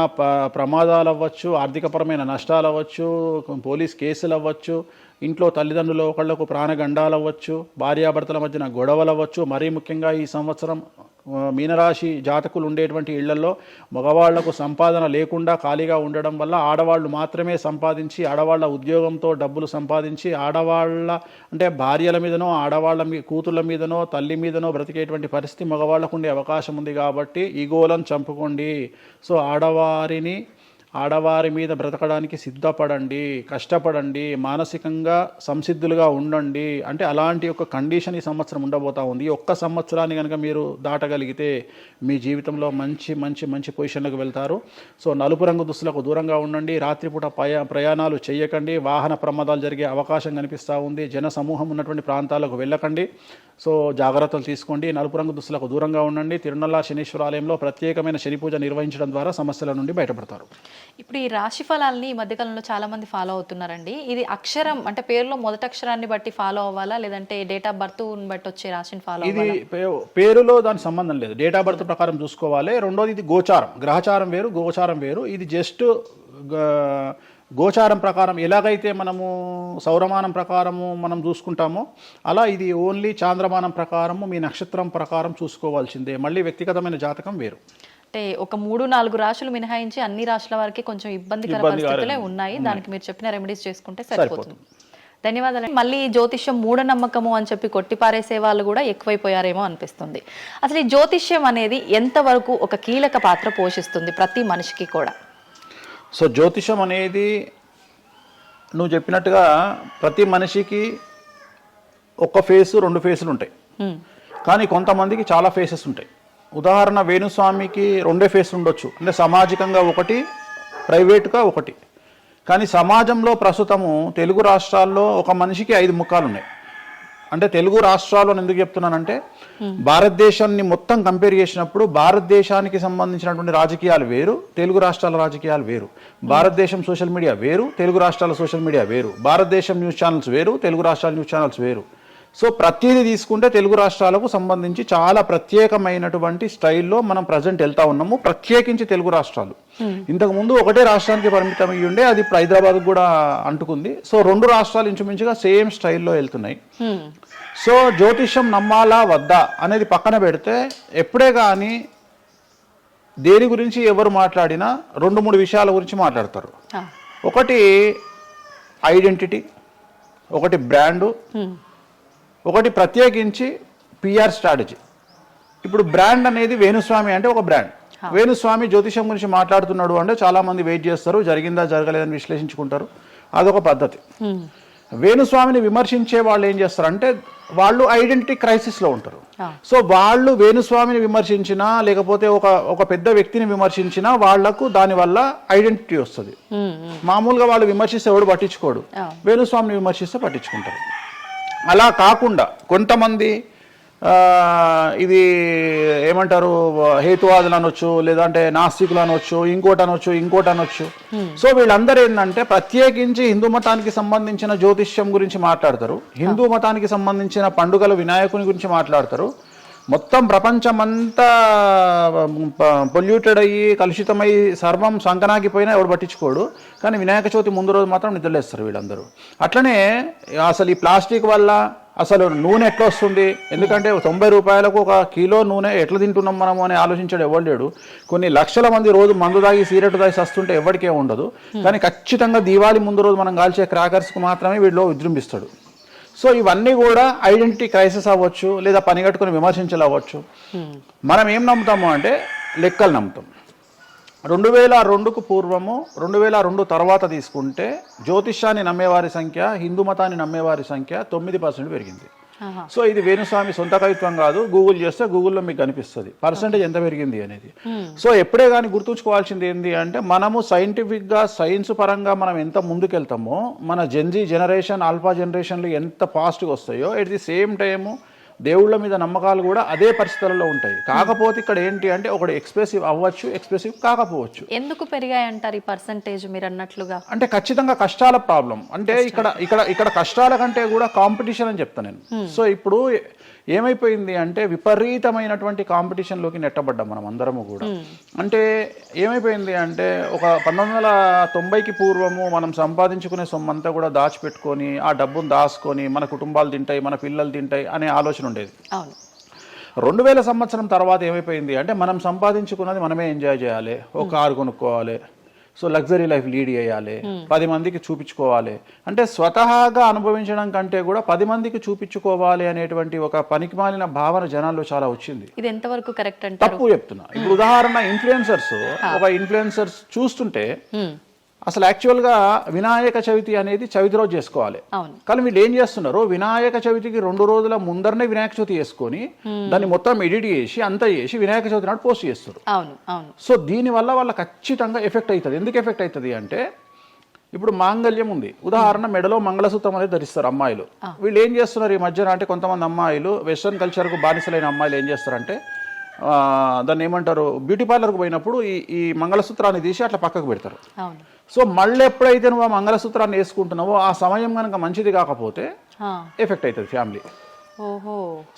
ప్రమాదాలు అవ్వచ్చు, ఆర్థికపరమైన నష్టాలు అవ్వచ్చు, పోలీస్ కేసులు అవ్వచ్చు, ఇంట్లో తల్లిదండ్రులు ఒకళ్లకు ప్రాణగండాలు అవ్వచ్చు, భార్యాభర్తల మధ్యన గొడవలు అవ్వచ్చు. మరీ ముఖ్యంగా ఈ సంవత్సరం మీనరాశి జాతకులు ఉండేటువంటి ఇళ్లలో మగవాళ్లకు సంపాదన లేకుండా ఖాళీగా ఉండడం వల్ల ఆడవాళ్లు మాత్రమే సంపాదించి, ఆడవాళ్ల ఉద్యోగంతో డబ్బులు సంపాదించి, ఆడవాళ్ల అంటే భార్యల మీదనో, ఆడవాళ్ల కూతుళ్ళ మీదనో, తల్లి మీదనో బ్రతికేటువంటి పరిస్థితి మగవాళ్లకు ఉండే అవకాశం ఉంది. కాబట్టి ఈగోలను చంపుకోండి. సో ఆడవారి మీద బ్రతకడానికి సిద్ధపడండి, కష్టపడండి, మానసికంగా సంసిద్ధులుగా ఉండండి. అంటే అలాంటి ఒక కండిషన్ ఈ సంవత్సరం ఉండబోతా ఉంది. ఈ ఒక్క సంవత్సరాన్ని కనుక మీరు దాటగలిగితే మీ జీవితంలో మంచి మంచి మంచి పొజిషన్లకు వెళ్తారు. సో నలుపు రంగు దుస్తులకు దూరంగా ఉండండి. రాత్రిపూట ప్రయాణాలు చేయకండి. వాహన ప్రమాదాలు జరిగే అవకాశం కనిపిస్తూ ఉంది. జన సమూహం ఉన్నటువంటి ప్రాంతాలకు వెళ్ళకండి. సో జాగ్రత్తలు తీసుకోండి. నలుపు రంగు దుస్తులకు దూరంగా ఉండండి. తిరునల్లార్ శనీశ్వర ఆలయంలో ప్రత్యేకమైన శని పూజ నిర్వహించడం ద్వారా సమస్యల నుండి బయటపడతారు. ఇప్పుడు ఈ రాశి ఫలాల్ని ఈ మధ్యకాలంలో చాలా మంది ఫాలో అవుతున్నారండి. ఇది అక్షరం అంటే పేరులో మొదటి అక్షరాన్ని బట్టి ఫాలో అవ్వాలా, లేదంటే డేట్ ఆఫ్ బర్త్ బట్టి వచ్చే రాశిని ఫాలో అవ్వాలా? ఇది పేరులో దానికి సంబంధం లేదు. డేట్ ఆఫ్ బర్త్ ప్రకారం చూసుకోవాలి. రెండోది ఇది గోచారం. గ్రహచారం వేరు, గోచారం వేరు. ఇది జస్ట్ గోచారం ప్రకారం ఎలాగైతే మనము సౌరమానం ప్రకారము మనం చూసుకుంటామో అలా ఇది ఓన్లీ చాంద్రమానం ప్రకారము మీ నక్షత్రం ప్రకారం చూసుకోవాల్సిందే. మళ్ళీ వ్యక్తిగతమైన జాతకం వేరు. అంటే ఒక 3-4 రాశులు మినహాయించి అన్ని రాశుల వారికి కొంచెం ఇబ్బందికర పరిస్థితులే ఉన్నాయి. దానికి మీరు చెప్పిన రెమెడీస్ చేసుకుంటే సరిపోతుంది. ధన్యవాదాలు. మళ్ళీ జ్యోతిష్యం మూఢనమ్మకము అని చెప్పి కొట్టిపారేసే వాళ్ళు కూడా ఎక్కువైపోయారేమో అనిపిస్తుంది. అసలు ఈ జ్యోతిష్యం అనేది ఎంతవరకు ఒక కీలక పాత్ర పోషిస్తుంది ప్రతి మనిషికి కూడా? సో జ్యోతిషం అనేది నువ్వు చెప్పినట్టుగా ప్రతి మనిషికి ఒక ఫేసు 2 ఫేసులు ఉంటాయి, కానీ కొంతమందికి చాలా ఫేసెస్ ఉంటాయి. ఉదాహరణ వేణుస్వామికి 2 ఫేస్ ఉండొచ్చు, అంటే సామాజికంగా ఒకటి, ప్రైవేట్గా ఒకటి. కానీ సమాజంలో ప్రస్తుతము తెలుగు రాష్ట్రాల్లో ఒక మనిషికి 5 ముఖాలు ఉన్నాయి. అంటే తెలుగు రాష్ట్రాల్లో ఎందుకు చెప్తున్నానంటే భారతదేశాన్ని మొత్తం కంపేర్ చేసినప్పుడు భారతదేశానికి సంబంధించినటువంటి రాజకీయాలు వేరు, తెలుగు రాష్ట్రాల రాజకీయాలు వేరు. భారతదేశం సోషల్ మీడియా వేరు, తెలుగు రాష్ట్రాల సోషల్ మీడియా వేరు. భారతదేశం న్యూస్ ఛానల్స్ వేరు, తెలుగు రాష్ట్రాల న్యూస్ ఛానల్స్ వేరు. సో ప్రతిదీ తీసుకుంటే తెలుగు రాష్ట్రాలకు సంబంధించి చాలా ప్రత్యేకమైనటువంటి స్టైల్లో మనం ప్రజెంట్ వెళ్తా ఉన్నాము. ప్రత్యేకించి తెలుగు రాష్ట్రాలు ఇంతకు ముందు ఒకటే రాష్ట్రానికి పరిమితం అయ్యి ఉండే, అది ఇప్పుడు హైదరాబాద్ కూడా అంటుకుంది. సో 2 రాష్ట్రాలు ఇంచుమించుగా సేమ్ స్టైల్లో వెళ్తున్నాయి. సో జ్యోతిషం నమ్మాలా వద్దా అనేది పక్కన పెడితే, ఎప్పుడే కానీ దేని గురించి ఎవరు మాట్లాడినా 2-3 విషయాల గురించి మాట్లాడతారు. ఒకటి ఐడెంటిటీ, ఒకటి బ్రాండు, ఒకటి ప్రత్యేకించి పిఆర్ స్ట్రాటజీ. ఇప్పుడు బ్రాండ్ అనేది వేణుస్వామి అంటే ఒక బ్రాండ్. వేణుస్వామి జ్యోతిషం గురించి మాట్లాడుతున్నాడు అంటే చాలా మంది వెయిట్ చేస్తారు, జరిగిందా జరగలేదని విశ్లేషించుకుంటారు. అదొక పద్ధతి. వేణుస్వామిని విమర్శించే వాళ్ళు ఏం చేస్తారంటే వాళ్ళు ఐడెంటిటీ క్రైసిస్లో ఉంటారు. సో వాళ్ళు వేణుస్వామిని విమర్శించినా లేకపోతే ఒక పెద్ద వ్యక్తిని విమర్శించినా వాళ్లకు దానివల్ల ఐడెంటిటీ వస్తుంది. మామూలుగా వాళ్ళు విమర్శిస్తే ఎవడు పట్టించుకోడు, వేణుస్వామిని విమర్శిస్తే పట్టించుకుంటారు. అలా కాకుండా కొంతమంది ఇది ఏమంటారు హేతువాదులు అనొచ్చు, లేదంటే నాస్తికులు అనొచ్చు, ఇంకోటి అనొచ్చు. సో వీళ్ళందరూ ఏంటంటే ప్రత్యేకించి హిందూ మతానికి సంబంధించిన జ్యోతిష్యం గురించి మాట్లాడతారు, హిందూ మతానికి సంబంధించిన పండుగల వినాయకుని గురించి మాట్లాడతారు. మొత్తం ప్రపంచమంతా పొల్యూటెడ్ అయ్యి కలుషితమై సర్వం సంకనాగిపోయినా ఎవడు పట్టించుకోడు, కానీ వినాయక చవితి ముందు రోజు మాత్రం నిద్రలేస్తారు వీళ్ళందరూ. అట్లనే అసలు ఈ ప్లాస్టిక్ వల్ల అసలు నూనె ఎట్లా వస్తుంది, ఎందుకంటే 90 రూపాయలకు 1 కిలో నూనె ఎట్లా తింటున్నాం మనము అని ఆలోచించాడు ఎవరు లేడు. కొన్ని లక్షల మంది రోజు మందు తాగి సిగరెట్ తాగి వస్తుంటే ఎవరికే ఉండదు, కానీ ఖచ్చితంగా దీవాళి ముందు రోజు మనం కాల్చే క్రాకర్స్కి మాత్రమే వీడిలో విజృంభిస్తాడు. సో ఇవన్నీ కూడా ఐడెంటిటీ క్రైసిస్ అవ్వచ్చు, లేదా పని కట్టుకుని విమర్శించాలి అవ్వచ్చు. మనం ఏం నమ్ముతాము అంటే లెక్కలు నమ్ముతాం. 2002కు పూర్వము 2002 తర్వాత తీసుకుంటే జ్యోతిష్యాన్ని నమ్మేవారి సంఖ్య, హిందూ మతాన్ని నమ్మేవారి సంఖ్య 9% పెరిగింది. సో ఇది వేణుస్వామి సొంత కవిత్వం కాదు, గూగుల్ చేస్తే గూగుల్లో మీకు కనిపిస్తుంది పర్సెంటేజ్ ఎంత పెరిగింది అనేది. సో ఎప్పుడే కానీ గుర్తుంచుకోవాల్సింది ఏంటి అంటే మనము సైంటిఫిక్గా సైన్స్ పరంగా మనం ఎంత ముందుకెళ్తామో మన జనరేషన్ ఆల్ఫా జనరేషన్లు ఎంత ఫాస్ట్గా వస్తాయో ఎట్ ది సేమ్ టైము దేవుళ్ళ మీద నమ్మకాలు కూడా అదే పరిస్థితులలో ఉంటాయి. కాకపోతే ఇక్కడ ఏంటి అంటే ఒకటి ఎక్స్ప్రెసివ్ అవ్వచ్చు, ఎక్స్ప్రెసివ్ కాకపోవచ్చు. ఎందుకు పెరిగాయి అంటారు ఈ పర్సంటేజ్ మీరు అన్నట్లుగా? అంటే ఖచ్చితంగా కష్టాల ప్రాబ్లం. అంటే ఇక్కడ కష్టాల కంటే కూడా కాంపిటీషన్ అని చెప్తాను నేను. సో ఇప్పుడు ఏమైపోయింది అంటే విపరీతమైనటువంటి కాంపిటీషన్లోకి నెట్టబడ్డాం మనం అందరము కూడా. అంటే ఏమైపోయింది అంటే ఒక 1990కి పూర్వము మనం సంపాదించుకునే సొమ్మంతా కూడా దాచిపెట్టుకొని ఆ డబ్బును దాచుకొని మన కుటుంబాలు తింటాయి, మన పిల్లలు తింటాయి అనే ఆలోచన ఉండేది. 2000 సంవత్సరం తర్వాత ఏమైపోయింది అంటే మనం సంపాదించుకున్నది మనమే ఎంజాయ్ చేయాలి, ఒక కారు కొనుక్కోవాలి, సో లగ్జరీ లైఫ్ లీడ్ చేయాలి, 10 మందికి చూపించుకోవాలి. అంటే స్వతహాగా అనుభవించడం కంటే కూడా 10 మందికి చూపించుకోవాలి అనేటువంటి ఒక పనికిమాలిన భావన జనాల్లో చాలా వచ్చింది. ఇది ఎంతవరకు కరెక్ట్ అంటే తప్పు చెప్తున్నా. ఇప్పుడు ఉదాహరణ ఇన్ఫ్లుయెన్సర్స్ చూస్తుంటే అసలు యాక్చువల్గా వినాయక చవితి అనేది చవితి రోజు చేసుకోవాలి, కానీ వీళ్ళు ఏం చేస్తున్నారు వినాయక చవితికి 2 రోజుల ముందరనే వినాయక చవితి చేసుకొని దాన్ని మొత్తం ఎడిట్ చేసి అంతా చేసి వినాయక చవితి నాడు పోస్ట్ చేస్తారు. సో దీనివల్ల వాళ్ళ ఖచ్చితంగా ఎఫెక్ట్ అవుతుంది. ఎందుకు ఎఫెక్ట్ అవుతుంది అంటే ఇప్పుడు మాంగళ్యం ఉంది, ఉదాహరణ మెడలో మంగళసూత్రం అనేది ధరిస్తారు అమ్మాయిలు. వీళ్ళు ఏం చేస్తున్నారు ఈ మధ్యన అంటే కొంతమంది అమ్మాయిలు వెస్ట్రన్ కల్చర్కు బానిసలైన అమ్మాయిలు ఏం చేస్తారంటే దాన్ని ఏమంటారు బ్యూటీ పార్లర్కి పోయినప్పుడు ఈ మంగళసూత్రాన్ని తీసి అట్లా పక్కకు పెడతారు. సో మళ్ళీ ఎప్పుడైతే నువ్వు ఆ మంగళసూత్రాన్ని వేసుకుంటున్నావో ఆ సమయం కనుక మంచిది కాకపోతే ఎఫెక్ట్ అవుతుంది ఫ్యామిలీ.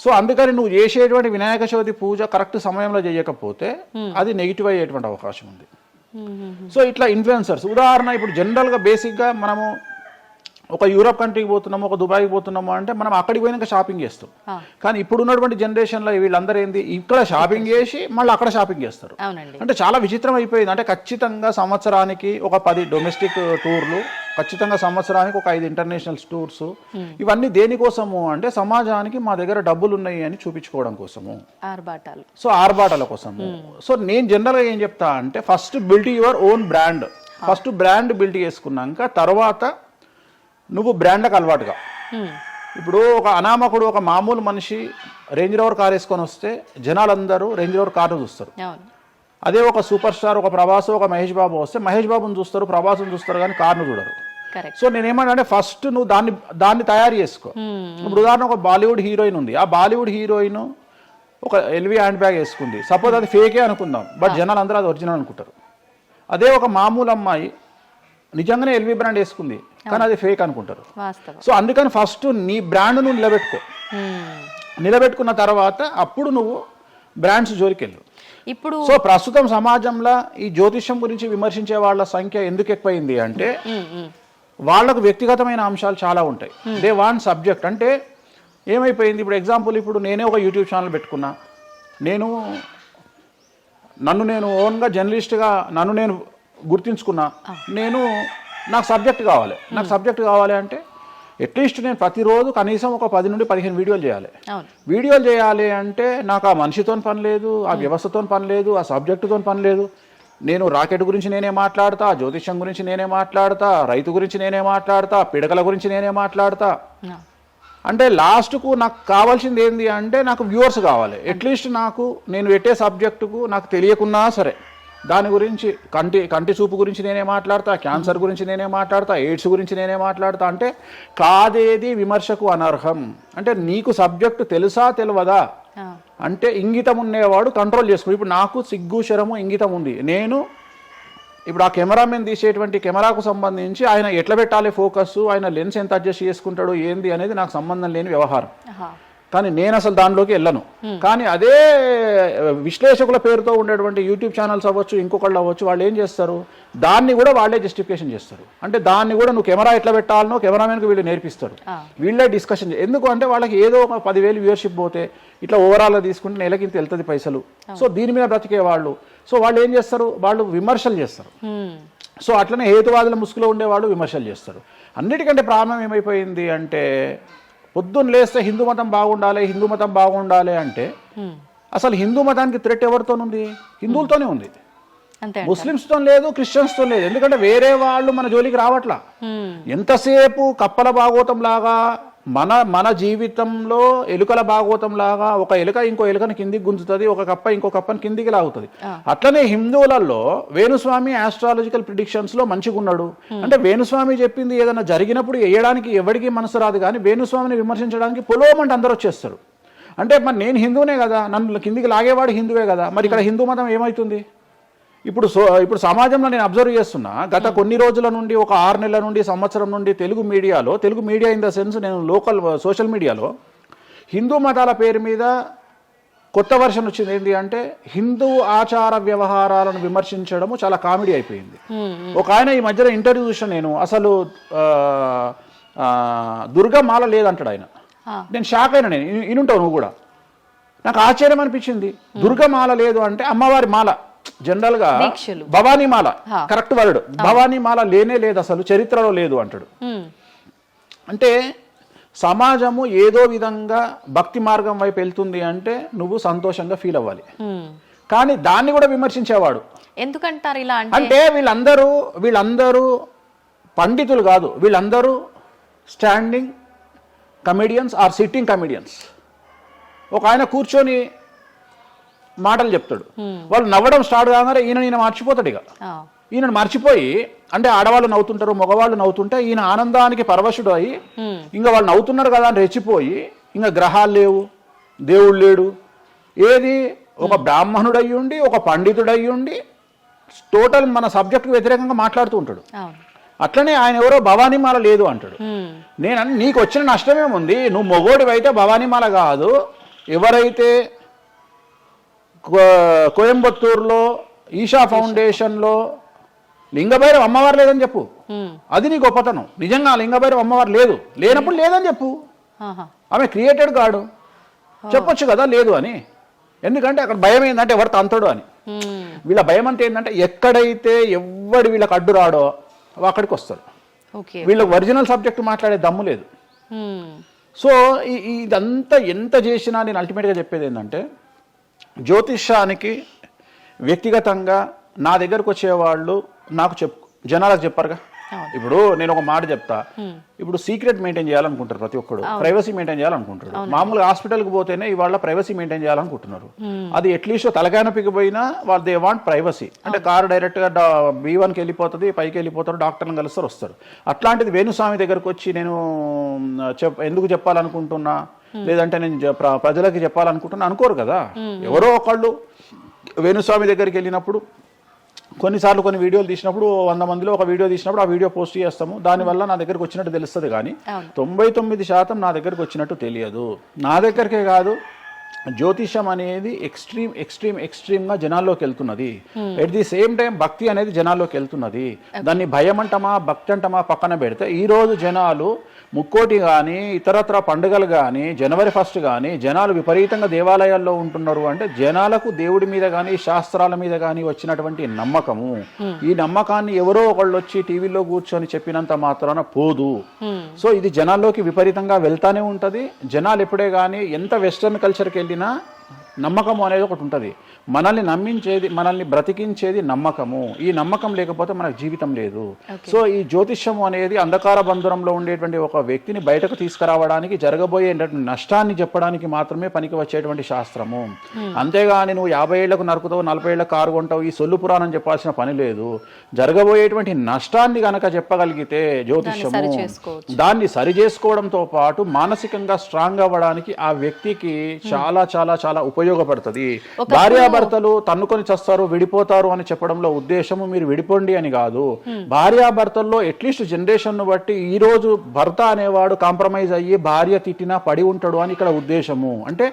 సో అందుకని నువ్వు చేసేటువంటి వినాయక చవితి పూజ కరెక్ట్ సమయంలో చేయకపోతే అది నెగిటివ్ అయ్యేటువంటి అవకాశం ఉంది. సో ఇట్లా ఇన్ఫ్లుయెన్సర్స్ ఉదాహరణ ఇప్పుడు జనరల్గా బేసిక్గా మనము ఒక యూరోప్ కంట్రీకి పోతున్నాము, ఒక దుబాయ్కి పోతున్నాము అంటే మనం అక్కడికి పోయినాక షాపింగ్ చేస్తాం. కానీ ఇప్పుడు ఉన్నటువంటి జనరేషన్లో వీళ్ళందరూ ఏంది, ఇక్కడ షాపింగ్ చేసి మళ్ళీ అక్కడ షాపింగ్ చేస్తారు. అవునండి. అంటే చాలా విచిత్రం అయిపోయింది. అంటే ఖచ్చితంగా సంవత్సరానికి ఒక 10 డొమెస్టిక్ టూర్లు, ఖచ్చితంగా సంవత్సరానికి ఒక 5 ఇంటర్నేషనల్ టూర్స్. ఇవన్నీ దేనికోసము అంటే సమాజానికి మా దగ్గర డబ్బులు ఉన్నాయి అని చూపించుకోవడం కోసము, ఆర్భాటాలు. సో ఆర్భాటాల కోసము. సో నేను జనరల్గా ఏం చెప్తా అంటే first build your own brand. First brand build చేసుకున్నాక తర్వాత నువ్వు బ్రాండ్కి అలవాటుగా. ఇప్పుడు ఒక అనామకుడు, ఒక మామూలు మనిషి రేంజ్ రోవర్ కార్ వేసుకొని వస్తే జనాలందరూ రేంజ్ రోవర్ కార్ను చూస్తారు. అదే ఒక సూపర్ స్టార్, ఒక ప్రభాస్, ఒక మహేష్ బాబు వస్తే మహేష్ బాబుని చూస్తారు, ప్రభాస్ని చూస్తారు, కానీ కార్ను చూడరు. సో నేనేమంటే ఫస్ట్ నువ్వు దాన్ని తయారు చేసుకో. ఇప్పుడు ఉదాహరణ ఒక బాలీవుడ్ హీరోయిన్ ఉంది, ఆ బాలీవుడ్ హీరోయిన్ ఒక ఎల్వి హ్యాండ్ బ్యాగ్ వేసుకుంది, సపోజ్ అది ఫేకే అనుకుందాం, బట్ జనాలు అందరూ అది ఒరిజినల్ అనుకుంటారు. అదే ఒక మామూలు అమ్మాయి నిజంగానే ఎల్వి బ్రాండ్ వేసుకుంది, కానీ అది ఫేక్ అనుకుంటారు. సో అందుకని ఫస్ట్ నీ బ్రాండ్ నువ్వు నిలబెట్టుకున్న తర్వాత అప్పుడు నువ్వు బ్రాండ్స్ జోలికి వెళ్ళు. ఇప్పుడు సో ప్రస్తుతం సమాజంలో ఈ జ్యోతిష్యం గురించి విమర్శించే వాళ్ళ సంఖ్య ఎందుకు ఎక్కువైంది అంటే వాళ్ళకు వ్యక్తిగతమైన అంశాలు చాలా ఉంటాయి. They want subject. అంటే ఏమైపోయింది, ఇప్పుడు ఎగ్జాంపుల్, ఇప్పుడు నేనే ఒక యూట్యూబ్ ఛానల్ పెట్టుకున్నా, నన్ను నేను ఓన్గా జర్నలిస్ట్గా నన్ను నేను గుర్తించుకున్నా, నాకు సబ్జెక్ట్ కావాలి అంటే అట్లీస్ట్ నేను ప్రతిరోజు కనీసం ఒక 10 నుండి 15 వీడియోలు చేయాలి అంటే నాకు ఆ మనిషితో పని లేదు, ఆ వ్యవస్థతో పని లేదు, ఆ సబ్జెక్టుతో పని లేదు. నేను రాకెట్ గురించి నేనే మాట్లాడతా, జ్యోతిష్యం గురించి నేనే మాట్లాడతా, రైతు గురించి నేనే మాట్లాడతా, పిడకల గురించి నేనే మాట్లాడతా. అంటే లాస్ట్కు నాకు కావాల్సింది ఏంది అంటే నాకు వ్యూవర్స్ కావాలి. అట్లీస్ట్ నేను పెట్టే సబ్జెక్టుకు నాకు తెలియకున్నా సరే దాని గురించి కంటి చూపు గురించి నేనే మాట్లాడతా, క్యాన్సర్ గురించి నేనే మాట్లాడతా, ఎయిడ్స్ గురించి నేనే మాట్లాడతా. అంటే కాదేది విమర్శకు అనర్హం. అంటే నీకు సబ్జెక్టు తెలుసా తెలియదా అంటే ఇంగితం ఉండేవాడు కంట్రోల్ చేసుకో. ఇప్పుడు నాకు సిగ్గు శరము ఇంగితం ఉంది. ఇప్పుడు ఆ కెమెరామెన్ తీసేటువంటి కెమెరాకు సంబంధించి ఆయన ఎట్లా పెట్టాలి ఫోకస్, ఆయన లెన్స్ ఎంత అడ్జస్ట్ చేసుకుంటాడు ఏంది అనేది నాకు సంబంధం లేని వ్యవహారం. కానీ నేను అసలు దానిలోకి వెళ్ళను. కానీ అదే విశ్లేషకుల పేరుతో ఉండేటువంటి యూట్యూబ్ ఛానల్స్ అవ్వచ్చు, ఇంకొకళ్ళు అవ్వచ్చు, వాళ్ళు ఏం చేస్తారు, దాన్ని కూడా వాళ్ళే జస్టిఫికేషన్ చేస్తారు. అంటే దాన్ని కూడా నువ్వు కెమెరా ఎట్లా పెట్టాలనో కెమెరామెన్కి వీళ్ళు నేర్పిస్తారు, వీళ్ళే డిస్కషన్. ఎందుకు అంటే వాళ్ళకి ఏదో ఒక 10,000 వ్యూవర్షిప్ పోతే ఇట్లా ఓవరాల్గా తీసుకుంటే నెలకి ఇంత వెళ్తుంది పైసలు. సో దీని మీద బ్రతికే వాళ్ళు, సో వాళ్ళు ఏం చేస్తారు, వాళ్ళు విమర్శలు చేస్తారు. సో అట్లనే హేతువాదుల ముసుగులో ఉండేవాళ్ళు విమర్శలు చేస్తారు. అన్నిటికంటే ప్రాబ్లం ఏమైపోయింది అంటే పొద్దున్న లేస్తే హిందూ మతం బాగుండాలి అంటే అసలు హిందూ మతానికి థ్రెట్ ఎవరితోనుంది? హిందువులతోనే ఉంది, ముస్లిమ్స్తో లేదు, క్రిస్టియన్స్తో లేదు. ఎందుకంటే వేరే వాళ్ళు మన జోలికి రావట్లా. ఎంతసేపు కప్పల భాగవతం లాగా మన జీవితంలో ఎలుకల భాగవతం లాగా ఒక ఎలుక ఇంకో ఎలుకని కిందికి గుంజుతుంది, ఒక కప్ప ఇంకో కప్పని కిందికి లాగుతుంది. అట్లనే హిందువులలో వేణుస్వామి ఆస్ట్రాలజికల్ ప్రిడిక్షన్స్ లో మంచిగా ఉన్నాడు అంటే వేణుస్వామి చెప్పింది ఏదైనా జరిగినప్పుడు వేయడానికి ఎవరికి మనసు రాదు, కానీ వేణుస్వామిని విమర్శించడానికి పొలోమంటే అందరూ వచ్చేస్తారు. అంటే మరి నేను హిందువునే కదా, నన్ను కిందికి లాగేవాడు హిందువే కదా, మరి ఇక్కడ హిందూ మతం ఏమవుతుంది? ఇప్పుడు సమాజంలో నేను అబ్జర్వ్ చేస్తున్నా, గత కొన్ని రోజుల నుండి, ఒక 6 నెలల నుండి, సంవత్సరం నుండి Telugu media in the sense నేను లోకల్ సోషల్ మీడియాలో హిందూ మతాల పేరు మీద కొత్త వర్షన్ వచ్చింది. ఏంటి అంటే హిందూ ఆచార వ్యవహారాలను విమర్శించడము చాలా కామెడీ అయిపోయింది. ఒక ఆయన ఈ మధ్యలో ఇంటర్వ్యూ చూసిన నేను, అసలు దుర్గమాల లేదంటాడు ఆయన. నేను షాక్ అయినా, నేను ఇనుంటావు నువ్వు కూడా. నాకు ఆశ్చర్యం అనిపించింది. దుర్గమాల లేదు అంటే అమ్మవారి మాల, జనరల్ గా భవానీమాల కరెక్ట్ వర్డ్, భవానీమాల లేనే లేదు, అసలు చరిత్రలో లేదు అంటాడు. అంటే సమాజము ఏదో విధంగా భక్తి మార్గం వైపు వెళ్తుంది అంటే నువ్వు సంతోషంగా ఫీల్ అవ్వాలి. కానీ దాన్ని కూడా విమర్శించేవాడు ఎందుకంటారు ఇలా అంటే వీళ్ళందరూ పండితులు కాదు, వీళ్ళందరూ standing comedians or sitting comedians. ఒక ఆయన కూర్చొని మాటలు చెప్తాడు, వాళ్ళు నవ్వడం స్టార్ట్ కాగానే ఈయన మర్చిపోతాడు. ఈయన మర్చిపోయి, అంటే ఆడవాళ్ళు నవ్వుతుంటారు, మగవాళ్ళు నవ్వుతుంటే ఈయన ఆనందానికి పరవశుడు అయ్యి ఇంకా వాళ్ళు నవ్వుతున్నారు కదా అని రెచ్చిపోయి ఇంకా గ్రహాలు లేవు, దేవుడు లేడు, ఏది ఒక బ్రాహ్మణుడు అయ్యుండి, ఒక పండితుడు అయ్యుండి టోటల్ మన సబ్జెక్టుకు వ్యతిరేకంగా మాట్లాడుతూ ఉంటాడు. అట్లనే ఆయన ఎవరో భవానీమాల లేదు అంటాడు. నీకు వచ్చిన నష్టమేముంది? నువ్వు మొగోడివైతే భవానీమాల కాదు, ఎవరైతే కోయంబత్తూరులో ఈషా ఫౌండేషన్లో లింగభైరవ అమ్మవారు లేదని చెప్పు, అది నీ గొప్పతనం. నిజంగా లింగభైరవ అమ్మవారు లేనప్పుడు లేదని చెప్పు. ఆమె క్రియేటెడ్ గాడు, చెప్పొచ్చు కదా లేదు అని. ఎందుకంటే అక్కడ భయం ఏంటంటే ఎవరు తంతడు అని. వీళ్ళ భయం అంటే ఏంటంటే ఎక్కడైతే ఎవడు వీళ్ళకి అడ్డు రాడో అక్కడికి వస్తారు. వీళ్ళకి ఒరిజినల్ సబ్జెక్ట్ మాట్లాడే దమ్ము లేదు. సో ఇదంతా ఎంత చేసినా నేను అల్టిమేట్గా చెప్పేది ఏంటంటే, జ్యోతిష్యానికి వ్యక్తిగతంగా నా దగ్గరకు వచ్చేవాళ్ళు నాకు జనాలకు చెప్పారుగా. ఇప్పుడు నేను ఒక మాట చెప్తా, ఇప్పుడు సీక్రెట్ మెయింటైన్ చేయాలనుకుంటారు ప్రతి ఒక్కరు, ప్రైవసీ మెయింటైన్ చేయాలనుకుంటారు. మామూలుగా హాస్పిటల్కి పోతేనే ఇవాళ ప్రైవసీ మెయింటైన్ చేయాలనుకుంటున్నారు. అది అట్లీస్ట్ తలకాయనొప్పికి పోయినా వాళ్ళు దే వాంట్ ప్రైవసీ. అంటే కారు డైరెక్ట్గా B1కి వెళ్ళిపోతుంది, పైకి వెళ్ళిపోతారు, డాక్టర్ని కలుస్తారు, వస్తారు. అట్లాంటిది వేణుస్వామి దగ్గరకు వచ్చి నేను ఎందుకు చెప్పాలనుకుంటున్నా, లేదంటే నేను ప్రజలకి చెప్పాలనుకుంటున్నా అనుకోరు కదా. ఎవరో ఒకళ్ళు వేణుస్వామి దగ్గరికి వెళ్ళినప్పుడు కొన్నిసార్లు కొన్ని వీడియోలు తీసినప్పుడు 100 మందిలో ఒక వీడియో తీసినప్పుడు ఆ వీడియో పోస్ట్ చేస్తాము. దానివల్ల నా దగ్గరకు వచ్చినట్టు తెలుస్తుంది. కానీ 99% నా దగ్గరకు వచ్చినట్టు తెలియదు. నా దగ్గరికే కాదు, జ్యోతిషం అనేది ఎక్స్ట్రీమ్గా జనాల్లోకి వెళ్తున్నది. ఎట్ ది సేమ్ టైం భక్తి అనేది జనాల్లోకి వెళ్తున్నది. దాన్ని భయం అంటమా భక్తి అంటమా పక్కన పెడితే ఈరోజు జనాలు ముక్కోటి కానీ ఇతరత్ర పండుగలు కానీ జనవరి 1 కానీ జనాలు విపరీతంగా దేవాలయాల్లో ఉంటున్నారు. అంటే జనాలకు దేవుడి మీద కానీ శాస్త్రాల మీద కానీ వచ్చినటువంటి నమ్మకము, ఈ నమ్మకాన్ని ఎవరో ఒకళ్ళు వచ్చి టీవీలో కూర్చొని చెప్పినంత మాత్రాన పోదు. సో ఇది జనాల్లోకి విపరీతంగా వెళ్తానే ఉంటుంది. జనాలు ఎప్పుడే కానీ ఎంత వెస్టర్న్ కల్చర్కి వెళ్ళినా నమ్మకము అనేది ఒకటి ఉంటుంది. మనల్ని నమ్మించేది, మనల్ని బ్రతికించేది నమ్మకము. ఈ నమ్మకం లేకపోతే మనకు జీవితం లేదు. సో ఈ జ్యోతిష్యము అనేది అంధకార బంధురంలో ఉండేటువంటి ఒక వ్యక్తిని బయటకు తీసుకురావడానికి, జరగబోయే నష్టాన్ని చెప్పడానికి మాత్రమే పనికి వచ్చేటువంటి శాస్త్రము. అంతేగాని నువ్వు 50 ఏళ్లకు నరుకుతావు, 40 ఏళ్లకు కారు కొంటావు, ఈ సొల్లు పురాణం చెప్పాల్సిన పని లేదు. జరగబోయేటువంటి నష్టాన్ని గనక చెప్పగలిగితే జ్యోతిష్యము దాన్ని సరి చేసుకోవడంతో పాటు మానసికంగా స్ట్రాంగ్ అవ్వడానికి ఆ వ్యక్తికి చాలా చాలా చాలా ఉపయోగపడుతుంది. భార్యాభర్తలు తన్నుకొని చస్తారు, విడిపోతారు అని చెప్పడంలో ఉద్దేశము మీరు విడిపోండి అని కాదు. భార్యాభర్తల్లో అట్లీస్ట్ జనరేషన్ బట్టి ఈ రోజు భర్త అనేవాడు కాంప్రమైజ్ అయ్యి భార్య తిట్టినా పడి ఉంటాడు అని ఇక్కడ ఉద్దేశము. అంటే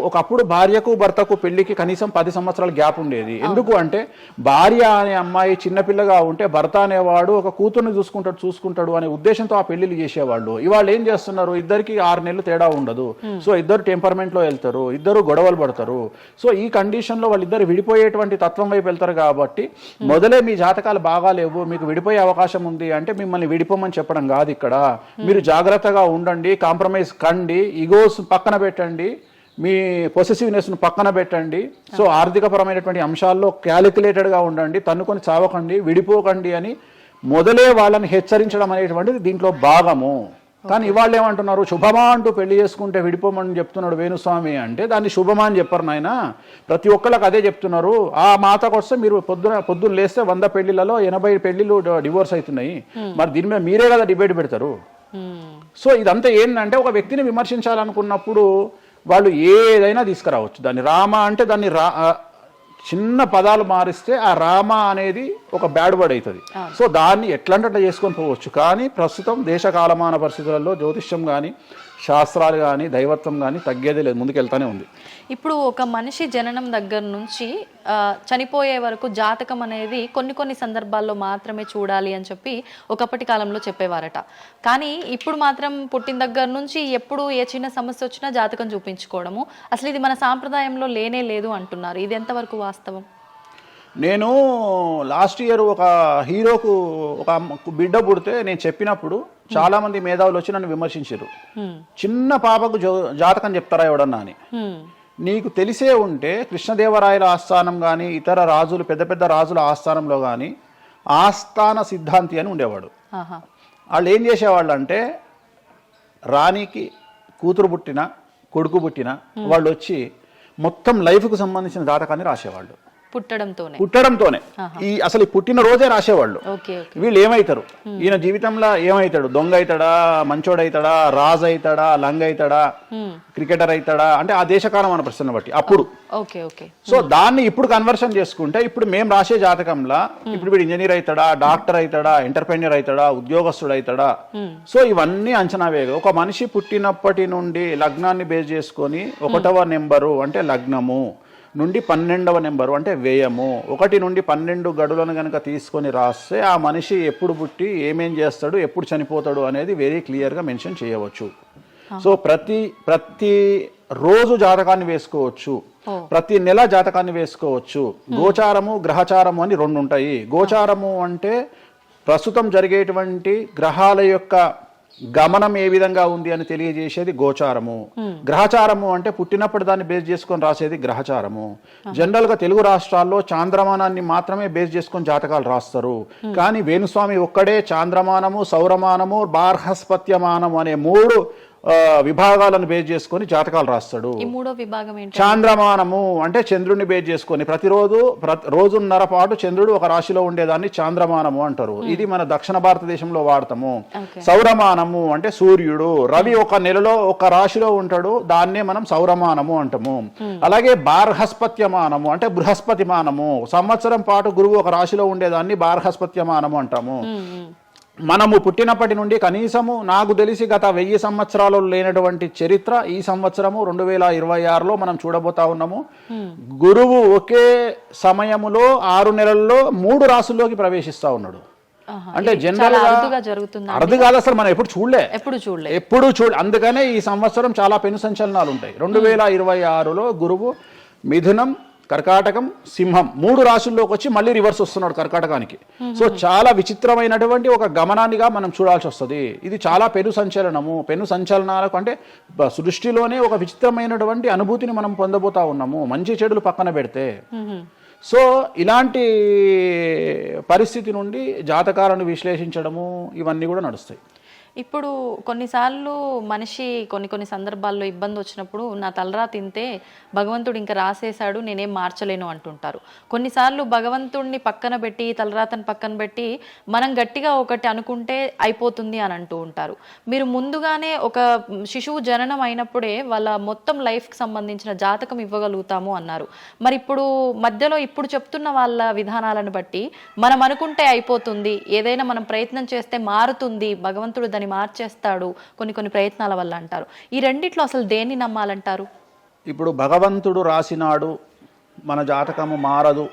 ఒకప్పుడు భార్యకు భర్తకు పెళ్లికి కనీసం 10 సంవత్సరాల గ్యాప్ ఉండేది. ఎందుకు అంటే భార్య అనే అమ్మాయి చిన్నపిల్లగా ఉంటే భర్త అనేవాడు ఒక కూతుర్ని చూసుకుంటాడు అనే ఉద్దేశంతో ఆ పెళ్లిళ్ళు చేసేవాళ్ళు. ఇవాళ ఏం చేస్తున్నారు, ఇద్దరికి 6 నెలలు తేడా ఉండదు. సో ఇద్దరు టెంపర్మెంట్ లో వెళ్తారు, ఇద్దరు గొడవలు పడతారు. సో ఈ కండిషన్ లో వాళ్ళిద్దరు విడిపోయేటువంటి తత్వం వైపు వెళ్తారు. కాబట్టి మొదలే మీ జాతకాలు బాగాలేవు, మీకు విడిపోయే అవకాశం ఉంది అంటే మిమ్మల్ని విడిపోమని చెప్పడం కాదు. ఇక్కడ మీరు జాగ్రత్తగా ఉండండి, కాంప్రమైజ్ కండి, ఈగోస్ పక్కన పెట్టండి, మీ పొసెసివ్నెస్ను పక్కన పెట్టండి. సో ఆర్థికపరమైనటువంటి అంశాల్లో క్యాలిక్యులేటెడ్గా ఉండండి, తన్నుకొని చావకండి, విడిపోకండి అని మొదలే వాళ్ళని హెచ్చరించడం అనేటువంటిది దీంట్లో భాగము. కానీ ఇవాళ ఏమంటున్నారు, శుభమా అంటూ పెళ్లి చేసుకుంటే విడిపోమని చెప్తున్నాడు వేణుస్వామి అంటే దాన్ని శుభమా అని చెప్పరు నాయన. ప్రతి ఒక్కళ్ళకి అదే చెప్తున్నారు. ఆ మాతకు వస్తే మీరు పొద్దున్న లేస్తే 100 పెళ్లిలలో 80 పెళ్లిళ్ళు డివోర్స్ అవుతున్నాయి. మరి దీని మీద మీరే కదా డిబేట్ పెడతారు. సో ఇదంతా ఏంటంటే ఒక వ్యక్తిని విమర్శించాలనుకున్నప్పుడు వాళ్ళు ఏదైనా తీసుకురావచ్చు. దాన్ని రామ అంటే దాన్ని చిన్న పదాలు మారిస్తే ఆ రామ అనేది ఒక బ్యాడ్ వర్డ్ అవుతుంది. సో దాన్ని ఎట్లంటే అట్లా చేసుకొని పోవచ్చు. కానీ ప్రస్తుతం దేశ కాలమాన పరిస్థితులలో జ్యోతిష్యం కానీ శాస్త్రాలు కానీ దైవత్వం కానీ తగ్గేదే లేదు, ముందుకెళ్తానే ఉంది. ఇప్పుడు ఒక మనిషి జననం దగ్గర నుంచి చనిపోయే వరకు జాతకం అనేది కొన్ని సందర్భాల్లో మాత్రమే చూడాలి అని చెప్పి ఒకప్పటి కాలంలో చెప్పేవారట. కానీ ఇప్పుడు మాత్రం పుట్టిన దగ్గర నుంచి ఎప్పుడు ఏ చిన్న సమస్య వచ్చినా జాతకం చూపించుకోవడము, అసలు ఇది మన సాంప్రదాయంలో లేనే లేదు అంటున్నారు. ఇది ఎంతవరకు వాస్తవం? నేను లాస్ట్ ఇయర్ ఒక హీరోకు ఒక బిడ్డ పుడితే నేను చెప్పినప్పుడు చాలా మంది మేధావులు వచ్చి నన్ను విమర్శించారు. చిన్న పాపకు జాతకం చెప్తారా ఎవడన్నా అని. నీకు తెలిసే ఉంటే కృష్ణదేవరాయల ఆస్థానం కానీ ఇతర రాజులు పెద్ద పెద్ద రాజుల ఆస్థానంలో కానీ ఆస్థాన సిద్ధాంతి అని ఉండేవాడు. వాళ్ళు ఏం చేసేవాళ్ళు అంటే రాణికి కూతురు పుట్టిన కొడుకు పుట్టిన వాళ్ళు వచ్చి మొత్తం లైఫ్కు సంబంధించిన జాతకాన్ని రాసేవాళ్ళు. పుట్టడంతోనే అసలు ఈ పుట్టిన రోజే రాసేవాళ్ళు. వీళ్ళు ఏమైతారు, ఈయన జీవితంలో ఏమైతాడు, దొంగ అవుతాడా, మంచోడు అవుతాడా, రాజు అవుతాడా, లంగ అవుతాడా, క్రికెటర్ అవుతాడా అంటే ఆ దేశకాలం మన ప్రశ్న బట్టి అప్పుడు. సో దాన్ని ఇప్పుడు కన్వర్షన్ చేసుకుంటే ఇప్పుడు మేము రాసే జాతకంలో ఇప్పుడు వీడు ఇంజనీర్ అవుతాడా, డాక్టర్ అవుతాడా, ఎంటర్ప్రెన్యూర్ అవుతాడా, ఉద్యోగస్తుడు అవుతాడా. సో ఇవన్నీ అంచనా వేగ ఒక మనిషి పుట్టినప్పటి నుండి లగ్నాన్ని బేస్ చేసుకొని 1వ నెంబరు అంటే లగ్నము, నుండి 12వ నెంబరు అంటే వ్యయము. 1 నుండి 12 గడులను కనుక తీసుకొని రాస్తే ఆ మనిషి ఎప్పుడు పుట్టి ఏమేం చేస్తాడు, ఎప్పుడు చనిపోతాడు అనేది వెరీ క్లియర్గా మెన్షన్ చేయవచ్చు. సో ప్రతి రోజు జాతకాన్ని వేసుకోవచ్చు, ప్రతి నెల జాతకాన్ని వేసుకోవచ్చు. గోచారము గ్రహచారము అని 2 ఉంటాయి. గోచారము అంటే ప్రస్తుతం జరిగేటువంటి గ్రహాల యొక్క గమనం ఏ విధంగా ఉంది అని తెలియజేసేది గోచారము. గ్రహచారము అంటే పుట్టినప్పుడు దాన్ని బేస్ చేసుకొని రాసేది గ్రహచారము. జనరల్ గా తెలుగు రాష్ట్రాల్లో చాంద్రమానాన్ని మాత్రమే బేస్ చేసుకొని జాతకాలు రాస్తారు. కానీ వేణుస్వామి ఒక్కడే చాంద్రమానము, సౌరమానము, బార్హస్పత్యమానము అనే 3 విభాగాలను బేస్ చేసుకొని జాతకాలు రాస్తాడు. ఈ మూడో విభాగం ఏంటి? చాంద్రమానము అంటే చంద్రుడిని బేస్ చేసుకొని రోజున్నర పాటు చంద్రుడు ఒక రాశిలో ఉండేదాన్ని చాంద్రమానము అంటారు. ఇది మన దక్షిణ భారతదేశంలో వాడతాము. సౌరమానము అంటే సూర్యుడు, రవి ఒక నెలలో ఒక రాశిలో ఉంటాడు, దాన్నే మనం సౌరమానము అంటాము. అలాగే బార్హస్పత్యమానము అంటే బృహస్పతిమానము, సంవత్సరం పాటు గురువు ఒక రాశిలో ఉండేదాన్ని బార్హస్పత్యమానము అంటాము. మనము పుట్టినప్పటి నుండి కనీసము నాకు తెలిసి గత 1000 సంవత్సరాలు లేనటువంటి చరిత్ర ఈ సంవత్సరము 2026లో మనం చూడబోతా ఉన్నాము. గురువు ఒకే సమయములో 6 నెలల్లో 3 రాశుల్లోకి ప్రవేశిస్తా ఉన్నాడు. అంటే జనరల్ అరుదు కాదు, అసలు మనం ఎప్పుడు చూడలే. అందుకనే ఈ సంవత్సరం చాలా పెను సంచలనాలు ఉంటాయి. 2026లో గురువు మిథునం, కర్కాటకం, సింహం 3 రాశుల్లోకి వచ్చి మళ్ళీ రివర్స్ వస్తున్నాడు కర్కాటకానికి. సో చాలా విచిత్రమైనటువంటి ఒక గమనాన్నిగా మనం చూడాల్సి వస్తుంది. ఇది చాలా పెను సంచలనాలకు అంటే సృష్టిలోనే ఒక విచిత్రమైనటువంటి అనుభూతిని మనం పొందబోతా ఉన్నాము, మంచి చెడులు పక్కన పెడితే. సో ఇలాంటి పరిస్థితి నుండి జాతకాలను విశ్లేషించడము ఇవన్నీ కూడా నడుస్తాయి. ఇప్పుడు కొన్నిసార్లు మనిషి కొన్ని సందర్భాల్లో ఇబ్బంది వచ్చినప్పుడు నా తలరా తింటే భగవంతుడు ఇంకా రాసేశాడు, నేనేం మార్చలేను అంటుంటారు. కొన్నిసార్లు భగవంతుడిని పక్కన పెట్టి, తలరాతను పక్కన పెట్టి మనం గట్టిగా ఒకటి అనుకుంటే అయిపోతుంది అని అంటూ ఉంటారు. మీరు ముందుగానే ఒక శిశువు జననం అయినప్పుడే వాళ్ళ మొత్తం లైఫ్కి సంబంధించిన జాతకం ఇవ్వగలుగుతాము అన్నారు. మరి మధ్యలో ఇప్పుడు చెప్తున్న వాళ్ళ విధానాలను బట్టి మనం అనుకుంటే అయిపోతుంది, ఏదైనా మనం ప్రయత్నం చేస్తే మారుతుంది, భగవంతుడు దాన్ని మార్చేస్తాడు కొన్ని ప్రయత్నాల వల్ల అంటారు. ఈ రెండిట్లో అసలు దేన్ని నమ్మాలంటారు? ఇప్పుడు భగవంతుడు రాసినాడు, మన జాతకము మారదు,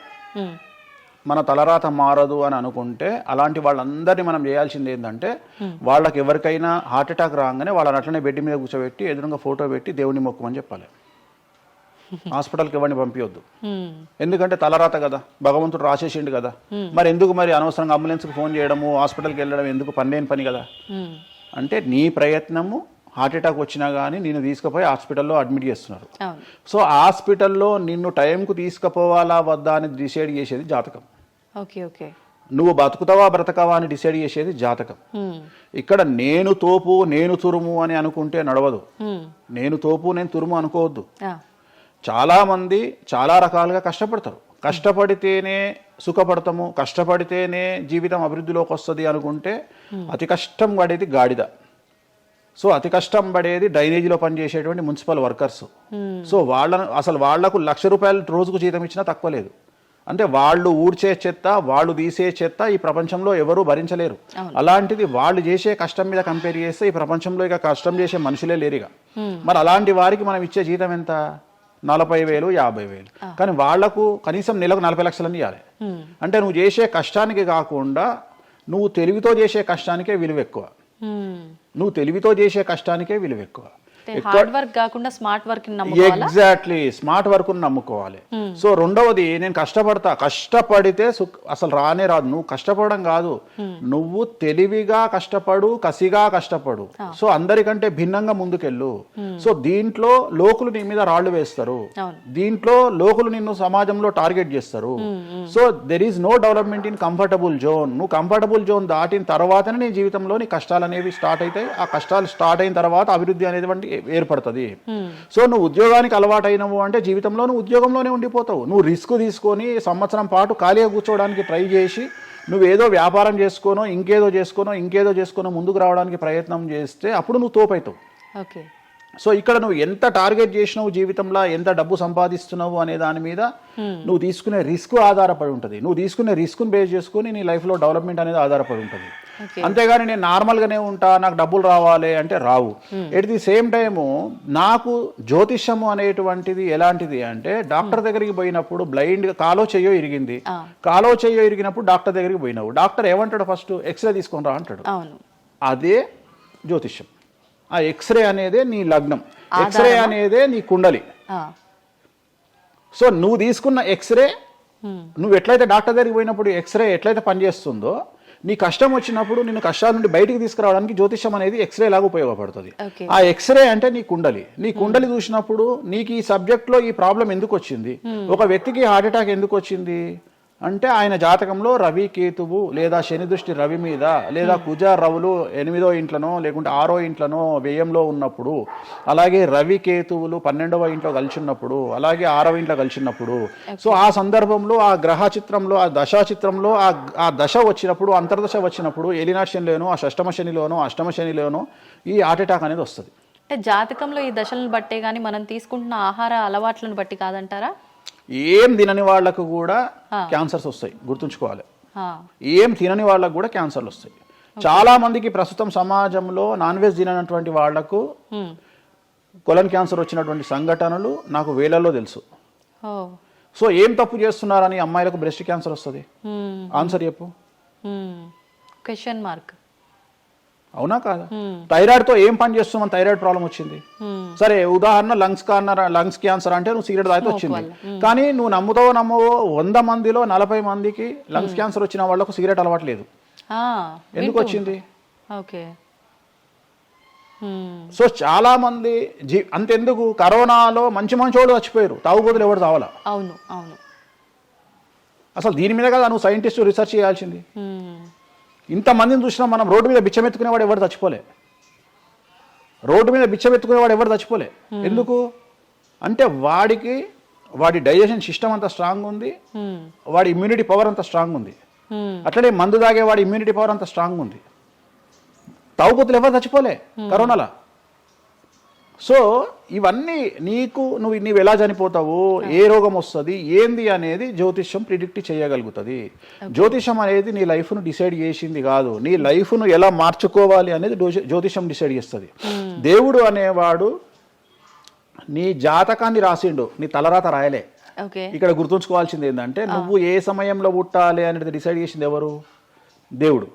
మన తలరాత మారదు అని అనుకుంటే అలాంటి వాళ్ళందరినీ మనం చేయాల్సింది ఏంటంటే, వాళ్ళకి ఎవరికైనా హార్ట్ అటాక్ రాగానే వాళ్ళని అట్లనే బెడ్ మీద కూర్చోబెట్టి ఎదురుగా ఫోటో పెట్టి దేవుని మొక్కమని చెప్పాలి. హాస్పిటల్కి ఎవరిని పంపించొద్దు. ఎందుకంటే తలరాత కదా, భగవంతుడు రాసేసిండు కదా. మరి ఎందుకు మరి అనవసరంగా అంబులెన్స్కి ఫోన్ చేయడము, హాస్పిటల్కి వెళ్ళడం ఎందుకు? పనిలేని పని కదా. అంటే నీ ప్రయత్నము, హార్ట్ అటాక్ వచ్చినా కానీ నిన్ను తీసుకుపోయి హాస్పిటల్లో అడ్మిట్ చేస్తున్నారు. సో హాస్పిటల్లో నిన్ను టైంకు తీసుకుపోవాలా వద్దా అని డిసైడ్ చేసేది జాతకం. నువ్వు బతుకుతావా బ్రతకవా అని డిసైడ్ చేసేది జాతకం. ఇక్కడ నేను తోపు నేను తురుము అని అనుకుంటే నడవదు. నేను తోపు నేను తురుము అనుకోవద్దు. చాలా మంది చాలా రకాలుగా కష్టపడతారు. కష్టపడితేనే సుఖపడతాము, కష్టపడితేనే జీవితం అభివృద్ధిలోకి వస్తుంది అనుకుంటే అతి కష్టం పడేది గాడిద. సో అతి కష్టం పడేది డ్రైనేజీలో పనిచేసేటువంటి మున్సిపల్ వర్కర్స్. సో వాళ్లకు ₹1,00,000 రోజుకు జీతం ఇచ్చినా తక్కువ లేదు. అంటే వాళ్ళు ఊడ్చే చెత్త, వాళ్ళు తీసే చెత్త ఈ ప్రపంచంలో ఎవరూ భరించలేరు. అలాంటిది వాళ్ళు చేసే కష్టం మీద కంపేర్ చేస్తే ఈ ప్రపంచంలో ఇక కష్టం చేసే మనుషులే లేరుగా. మరి అలాంటి వారికి మనం ఇచ్చే జీతం ఎంత? 40,000, 50,000. కానీ వాళ్లకు కనీసం నెలకు 40 లక్షలని ఇవ్వాలి. అంటే నువ్వు చేసే కష్టానికి కాకుండా నువ్వు తెలివితో చేసే కష్టానికే విలువ ఎక్కువ. ఎగ్జాక్ట్లీ, స్మార్ట్ వర్క్ నమ్ముకోవాలి. సో రెండవది, నేను కష్టపడితే అసలు రానే రాదు. నువ్వు కష్టపడడం కాదు, నువ్వు తెలివిగా కష్టపడు, కసిగా కష్టపడు. సో అందరికంటే భిన్నంగా ముందుకెళ్ళు. సో దీంట్లో లోకులు నీ మీద రాళ్లు వేస్తారు, దీంట్లో లోకులు నిన్ను సమాజంలో టార్గెట్ చేస్తారు. So there is no development in comfortable zone. నువ్వు కంఫర్టబుల్ జోన్ దాటిన తర్వాతనే నీ జీవితంలో నీ కష్టాలు అనేవి స్టార్ట్ అవుతాయి. ఆ కష్టాలు స్టార్ట్ అయిన తర్వాత అభివృద్ధి అనేది ఏర్పడుతుంది. సో నువ్వు ఉద్యోగానికి అలవాటు అయినవు అంటే జీవితంలో నువ్వు ఉద్యోగంలోనే ఉండిపోతావు. నువ్వు రిస్క్ తీసుకొని సంవత్సరం పాటు ఖాళీగా కూర్చోవడానికి ట్రై చేసి నువ్వేదో వ్యాపారం చేసుకోనో ఇంకేదో చేసుకోనో ముందుకు రావడానికి ప్రయత్నం చేస్తే అప్పుడు నువ్వు తోపైతావు. సో ఇక్కడ నువ్వు ఎంత టార్గెట్ చేసినావు జీవితంలో, ఎంత డబ్బు సంపాదిస్తున్నావు అనే దాని మీద నువ్వు తీసుకునే రిస్క్ ఆధారపడి ఉంటుంది. నువ్వు తీసుకునే రిస్క్ను బేస్ చేసుకుని నీ లైఫ్లో డెవలప్మెంట్ అనేది ఆధారపడి ఉంటుంది. అంతేగాని నేను నార్మల్గానే ఉంటా, నాకు డబ్బులు రావాలి అంటే రావు. ఎట్ ది సేమ్ టైము నాకు జ్యోతిష్యము అనేటువంటిది ఎలాంటిది అంటే, డాక్టర్ దగ్గరికి పోయినప్పుడు బ్లైండ్గా కాలో చెయ్యో ఇరిగింది, కాలో చెయ్యో ఇరిగినప్పుడు డాక్టర్ దగ్గరికి పోయినావు, డాక్టర్ ఏమంటాడు, ఫస్ట్ ఎక్స్రే తీసుకొని రా అంటాడు. అదే జ్యోతిష్యం. ఆ ఎక్స్రే అనేదే నీ లగ్నం, ఎక్స్రే అనేదే నీ కుండలి. సో నువ్వు తీసుకున్న ఎక్స్రే, నువ్వు ఎట్లయితే డాక్టర్ దగ్గరికి పోయినప్పుడు ఎక్స్రే ఎట్లయితే పనిచేస్తుందో, నీ కష్టం వచ్చినప్పుడు నిన్ను కష్టాల నుండి బయటికి తీసుకురావడానికి జ్యోతిష్యం అనేది ఎక్స్రే లాగా ఉపయోగపడుతుంది. ఆ ఎక్స్రే అంటే నీ కుండలి. నీ కుండలి చూసినప్పుడు నీకు ఈ సబ్జెక్ట్లో ఈ ప్రాబ్లం ఎందుకు వచ్చింది, ఒక వ్యక్తికి హార్ట్ అటాక్ ఎందుకు వచ్చింది అంటే ఆయన జాతకంలో రవి కేతువు లేదా శని దృష్టి రవి మీద, లేదా కుజ రవులు 8వ ఇంట్లోనో లేకుంటే 6వ ఇంట్లోనో వ్యయంలో ఉన్నప్పుడు, అలాగే రవి కేతువులు 12వ ఇంట్లో కలిసినప్పుడు, అలాగే 6వ ఇంట్లో కలిసినప్పుడు, సో ఆ సందర్భంలో ఆ గ్రహ చిత్రంలో, ఆ దశా చిత్రంలో ఆ దశ వచ్చినప్పుడు, అంతర్దశ వచ్చినప్పుడు, ఏలినాటి శనిలోనో, ఆ షష్టమ శనిలోనో, అష్టమ శనిలోనో ఈ హార్ట్ అటాక్ అనేది వస్తుంది. అంటే జాతకంలో ఈ దశలను బట్టే కానీ మనం తీసుకుంటున్న ఆహార అలవాట్లను బట్టి కాదంటారా? ఏం తినని వాళ్లకు కూడా క్యాన్సర్స్ వస్తాయి, గుర్తుంచుకోవాలి. ఏం తినని వాళ్ళకు కూడా క్యాన్సర్లు వస్తాయి. చాలా మందికి ప్రస్తుతం సమాజంలో నాన్ వెజ్ తిననటువంటి వాళ్లకు కొలన్ క్యాన్సర్ వచ్చినటువంటి సంఘటనలు నాకు వేలల్లో తెలుసు. సో ఏం తప్పు చేస్తున్నారని అమ్మాయిలకు బ్రెస్ట్ క్యాన్సర్ వస్తుంది? ఆన్సర్ చెప్పు. Question mark. అవునా కాదా? థైరాయిడ్ తో ఏం పని చేస్తున్నామని థైరాయిడ్ ప్రాబ్లం వచ్చింది. సరే ఉదాహరణ లంగ్స్ క్యాన్సర్ అంటే నువ్వు సిగరెట్ తాగితే వచ్చింది. కానీ నువ్వు నమ్ముతావో నమ్మవో 100 మందిలో 40 మందికి లంగ్స్ క్యాన్సర్ వచ్చిన వాళ్ళకు సిగరెట్ అలవాట్లేదు. ఎందుకు వచ్చింది? సో చాలా మంది అంతెందుకు, కరోనాలో మంచి వాళ్ళు చచ్చిపోయారు, తాగుబోతులు ఎవరు తావాలా? అవును అవును. అసలు దీని మీద కదా నువ్వు సైంటిస్ట్ రీసెర్చ్ చేయాల్సింది. ఇంతమందిని చూసినా మనం రోడ్డు మీద బిచ్చమెత్తుకునేవాడు ఎవరు చచ్చిపోలే. రోడ్డు మీద బిచ్చమెత్తుకునేవాడు ఎవరు చచ్చిపోలే. ఎందుకు అంటే వాడి డైజెషన్ సిస్టమ్ అంత స్ట్రాంగ్ ఉంది, వాడి ఇమ్యూనిటీ పవర్ అంత స్ట్రాంగ్ ఉంది. అట్లనే మందు తాగే వాడి ఇమ్యూనిటీ పవర్ అంత స్ట్రాంగ్ ఉంది. తాగుబోతులు ఎవరు చచ్చిపోలే కరోనాలో. సో ఇవన్నీ నువ్వు ఎలా చనిపోతావు, ఏ రోగం వస్తుంది, ఏంది అనేది జ్యోతిష్యం ప్రిడిక్ట్ చేయగలుగుతుంది. జ్యోతిష్యం అనేది నీ లైఫ్ను డిసైడ్ చేసింది కాదు, నీ లైఫ్ను ఎలా మార్చుకోవాలి అనేది జ్యోతిష్యం డిసైడ్ చేస్తుంది. దేవుడు అనేవాడు నీ జాతకాన్ని రాసిండు, నీ తలరాత రాయలే. ఇక్కడ గుర్తుంచుకోవాల్సింది ఏంటంటే, నువ్వు ఏ సమయంలో పుట్టాలి అనేది డిసైడ్ చేసింది ఎవరు? దేవుడు.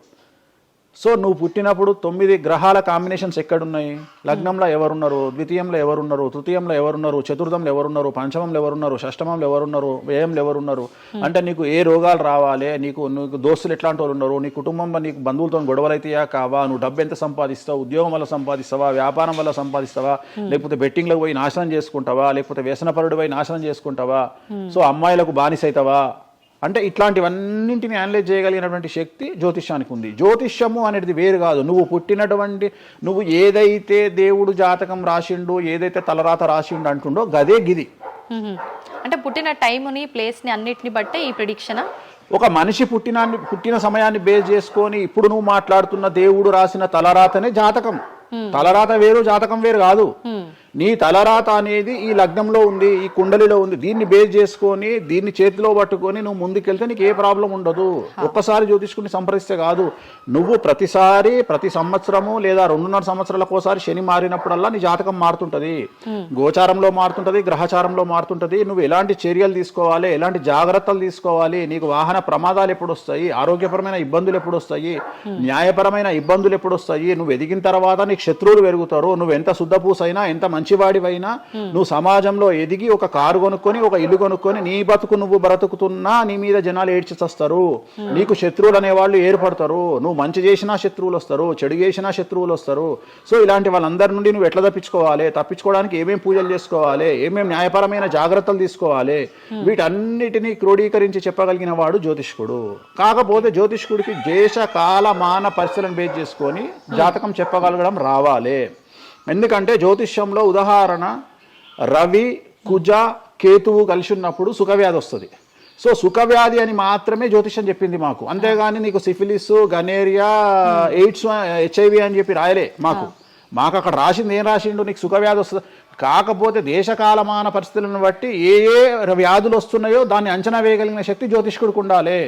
సో నువ్వు పుట్టినప్పుడు 9 గ్రహాల కాంబినేషన్స్ ఎక్కడున్నాయి? లగ్నంలో ఎవరున్నారు, ద్వితీయంలో ఎవరున్నారు, తృతీయంలో ఎవరున్నారు, చతుర్థంలో ఎవరున్నారు, పంచమంలో ఎవరున్నారు, షష్టమంలో ఎవరున్నారు, వ్యయంలో ఎవరున్నారు, అంటే నీకు ఏ రోగాలు రావాలి, నీకు దోస్తులు ఎట్లాంటి వాళ్ళు ఉన్నారు, నీ కుటుంబంలో నీకు బంధువులతో గొడవలు అయితేయా కావా, నువ్వు డబ్బు ఎంత సంపాదిస్తావు, ఉద్యోగం వల్ల సంపాదిస్తావా, వ్యాపారం వల్ల సంపాదిస్తావా, లేకపోతే బెట్టింగ్లకు పోయి నాశనం చేసుకుంటావా, లేకపోతే వ్యసనపరుడు పోయి నాశనం చేసుకుంటావా, సో అమ్మాయిలకు బానిసైతావా, అంటే ఇట్లాంటివన్నింటిని అనలైజ్ చేయగలిగినటువంటి శక్తి జ్యోతిష్యానికి ఉంది. జ్యోతిష్యము అనేది వేరు కాదు. నువ్వు ఏదైతే దేవుడు జాతకం రాసిండు, ఏదైతే తలరాత రాసిండు అంటుండో గదే గిది. అంటే పుట్టిన టైంని, ప్లేస్ని అన్నిటిని బట్టే ఈ ప్రిడిక్షన్. ఒక మనిషి పుట్టిన సమయాన్ని బేస్ చేసుకొని ఇప్పుడు నువ్వు మాట్లాడుతున్న దేవుడు రాసిన తలరాతనే జాతకం. తలరాత వేరు, జాతకం వేరు కాదు. నీ తలరాత అనేది ఈ లగ్నంలో ఉంది, ఈ కుండలిలో ఉంది. దీన్ని బేస్ చేసుకొని, దీన్ని చేతిలో పట్టుకొని నువ్వు ముందుకెళ్తే నీకు ఏ ప్రాబ్లం ఉండదు. ఒక్కసారి జ్యోతిష్కుని సంప్రదిస్తే కాదు, నువ్వు ప్రతి సంవత్సరము లేదా 2.5 సంవత్సరాలకోసారి శని మారినప్పుడల్లా నీ జాతకం మారుతుంటది. గోచారంలో మారుతుంటది, గ్రహచారంలో మారుతుంటది. నువ్వు ఎలాంటి చర్యలు తీసుకోవాలి, ఎలాంటి జాగ్రత్తలు తీసుకోవాలి, నీకు వాహన ప్రమాదాలు ఎప్పుడు వస్తాయి, ఆరోగ్యపరమైన ఇబ్బందులు ఎప్పుడు వస్తాయి, న్యాయపరమైన ఇబ్బందులు ఎప్పుడు వస్తాయి, నువ్వు ఎదిగిన తర్వాత నీకు శత్రువులు పెరుగుతారు, నువ్వు ఎంత శుద్ధపూసైనా, ఎంత మంచివాడివైనా, నువ్వు సమాజంలో ఎదిగి ఒక కారు కొనుక్కొని, ఒక ఇల్లు కొనుక్కొని, నీ బతుకు నువ్వు బ్రతుకుతున్నా నీ మీద జనాలు ఏడ్చి చస్తారు. నీకు శత్రువులు అనేవాళ్ళు ఏర్పడతారు. నువ్వు మంచి చేసినా శత్రువులు వస్తారు, చెడు చేసినా శత్రువులు వస్తారు. సో ఇలాంటి వాళ్ళందరి నుండి నువ్వు ఎట్లా తప్పించుకోవడానికి ఏమేమి పూజలు చేసుకోవాలి, ఏమేమి న్యాయపరమైన జాగ్రత్తలు తీసుకోవాలి, వీటన్నిటినీ క్రోడీకరించి చెప్పగలిగిన వాడు జ్యోతిష్కుడు. కాకపోతే జ్యోతిష్కుడికి దేశ కాల మాన పరిస్థితులను బేస్ చేసుకొని జాతకం చెప్పగలగడం రావాలి. ఎందుకంటే జ్యోతిష్యంలో ఉదాహరణ రవి, కుజ, కేతువు కలిసి ఉన్నప్పుడు సుఖవ్యాధి వస్తుంది. సో సుఖవ్యాధి అని మాత్రమే జ్యోతిష్యం చెప్పింది మాకు. అంతేగాని నీకు సిఫిలిస్, గనేరియా, ఎయిడ్స్, HIV అని చెప్పి రాయలే మాకు. మాకు అక్కడ రాసింది ఏం రాసిండు, నీకు సుఖవ్యాధి వస్తుంది. కాకపోతే దేశకాలమాన పరిస్థితులను బట్టి ఏ ఏ వ్యాధులు వస్తున్నాయో దాన్ని అంచనా వేయగలిగిన శక్తి జ్యోతిష్కుడికి ఉండాలి.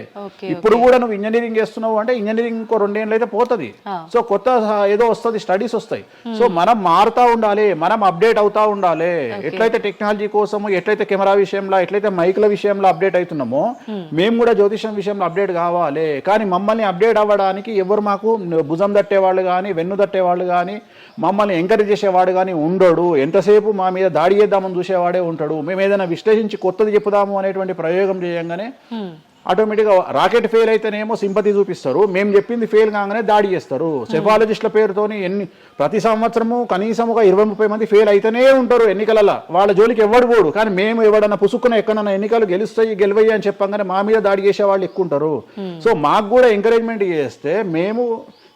ఇప్పుడు కూడా నువ్వు ఇంజనీరింగ్ చేస్తున్నావు అంటే ఇంజనీరింగ్ ఇంకో 2 ఏళ్ళు అయితే పోతుంది. సో కొత్త ఏదో వస్తుంది, స్టడీస్ వస్తాయి. సో మనం మారుతా ఉండాలి, మనం అప్డేట్ అవుతా ఉండాలి. ఎట్లయితే టెక్నాలజీ కోసము, ఎట్లయితే కెమెరా విషయంలో, ఎట్లయితే మైకుల విషయంలో అప్డేట్ అవుతున్నామో మేము కూడా జ్యోతిషం విషయంలో అప్డేట్ కావాలి. కానీ మమ్మల్ని అప్డేట్ అవ్వడానికి ఎవరు మాకు భుజం తట్టేవాళ్ళు కానీ, వెన్ను తట్టేవాళ్ళు కానీ, మమ్మల్ని ఎంకరేజ్ చేసేవాడు కానీ ఉండడు. ఎంతసేపు మా మీద దాడి చేద్దామని చూసేవాడే ఉంటాడు. మేము ఏదైనా విశ్లేషించి కొత్తది చెప్పుదాము అనేటువంటి ప్రయోగం చేయంగానే ఆటోమేటిక్గా రాకెట్ ఫెయిల్ అయితేనేమో సింపతి చూపిస్తారు, మేము చెప్పింది ఫెయిల్ కాగానే దాడి చేస్తారు. సెఫాలజిస్టుల పేరుతోని ప్రతి సంవత్సరము కనీసం ఒక 20-30 మంది ఫెయిల్ అయితేనే ఉంటారు ఎన్నికలలో. వాళ్ళ జోలికి ఎవడు పోడు. కానీ మేము ఎవడన్నా పుసుక్కున ఎక్కడన్నా ఎన్నికలు గెలువయ్యి అని చెప్పగానే మా మీద దాడి చేసే వాళ్ళు ఎక్కువ ఉంటారు. సో మాకు కూడా ఎంకరేజ్మెంట్ చేస్తే మేము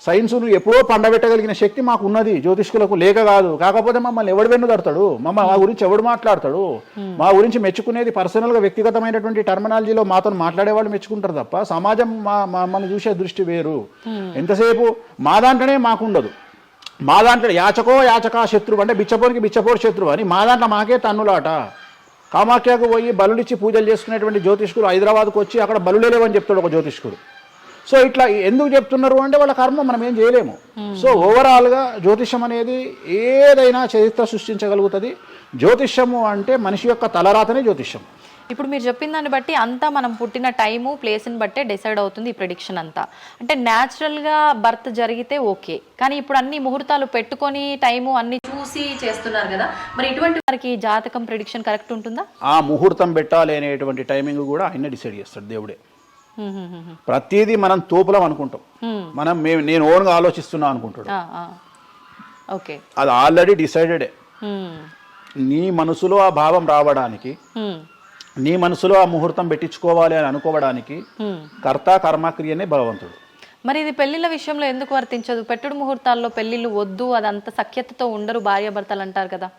సైన్స్ను ఎప్పుడో పండబెట్టగలిగిన శక్తి మాకు ఉన్నది, జ్యోతిష్కులకు లేక కాదు. కాకపోతే మమ్మల్ని ఎవడు వెన్నుదడతాడు, మా గురించి ఎవడు మాట్లాడతాడు? మా గురించి మెచ్చుకునేది పర్సనల్గా వ్యక్తిగతమైనటువంటి టర్మినాలజీలో మాతో మాట్లాడేవాళ్ళు మెచ్చుకుంటారు తప్ప సమాజం మమ్మల్ని చూసే దృష్టి వేరు. ఎంతసేపు మా దాంట్లోనే మాకుండదు. మా దాంట్లో యాచకా శత్రువు అంటే బిచ్చపోనికి బిచ్చపోరు శత్రువు అని మా దాంట్లో మాకే తన్నులాట. కామాఖ్యకు పోయి బలుడిచ్చి పూజలు చేసుకునేటువంటి జ్యోతిష్కుడు హైదరాబాద్కు వచ్చి అక్కడ బలులే లేవని చెప్తాడు ఒక జ్యోతిష్కుడు. సో ఇట్లా ఎందుకు చెప్తున్నారు అంటే వాళ్ళ కర్మ మనం ఏం చేయలేము. సో ఓవరాల్గా జ్యోతిషం అనేది ఏదైనా చరిత్ర సృష్టించగలుగుతుంది. జ్యోతిషము అంటే మనిషి యొక్క తలరాతనే జ్యోతిషం. ఇప్పుడు మీరు చెప్పిన దాన్ని బట్టి అంతా మనం పుట్టిన టైము ప్లేస్ని బట్టే డిసైడ్ అవుతుంది ఈ ప్రెడిక్షన్ అంతా. అంటే న్యాచురల్గా బర్త్ జరిగితే ఓకే, కానీ ఇప్పుడు అన్ని ముహూర్తాలు పెట్టుకొని టైము అన్ని చూసి చేస్తున్నారు కదా, మరి ఇటువంటి వారికి జాతకం ప్రెడిక్షన్ కరెక్ట్ ఉంటుందా? ఆ ముహూర్తం పెట్టాలి అనేటువంటి టైమింగ్ కూడా ఆయన డిసైడ్ చేస్తాడు, దేవుడే. ప్రతిదీ మనం తోపులం అనుకుంటాం, నేను ఓన్గా ఆలోచిస్తున్నా అనుకుంటాడు. ఓకే, అది ఆల్రెడీ డిసైడెడే. నీ మనసులో ఆ భావం రావడానికి, నీ మనసులో ఆ ముహూర్తం పెట్టించుకోవాలి అని అనుకోవడానికి కర్త కర్మక్రియనే భగవంతుడు. మరి ఇది పెళ్లిళ్ళ విషయంలో ఎందుకు వర్తించదు? పెట్టుడు ముహూర్తాల్లో పెళ్లిళ్ళు వద్దు, అదంత సఖ్యతతో ఉండరు భార్యాభర్తలు అంటారు కదా.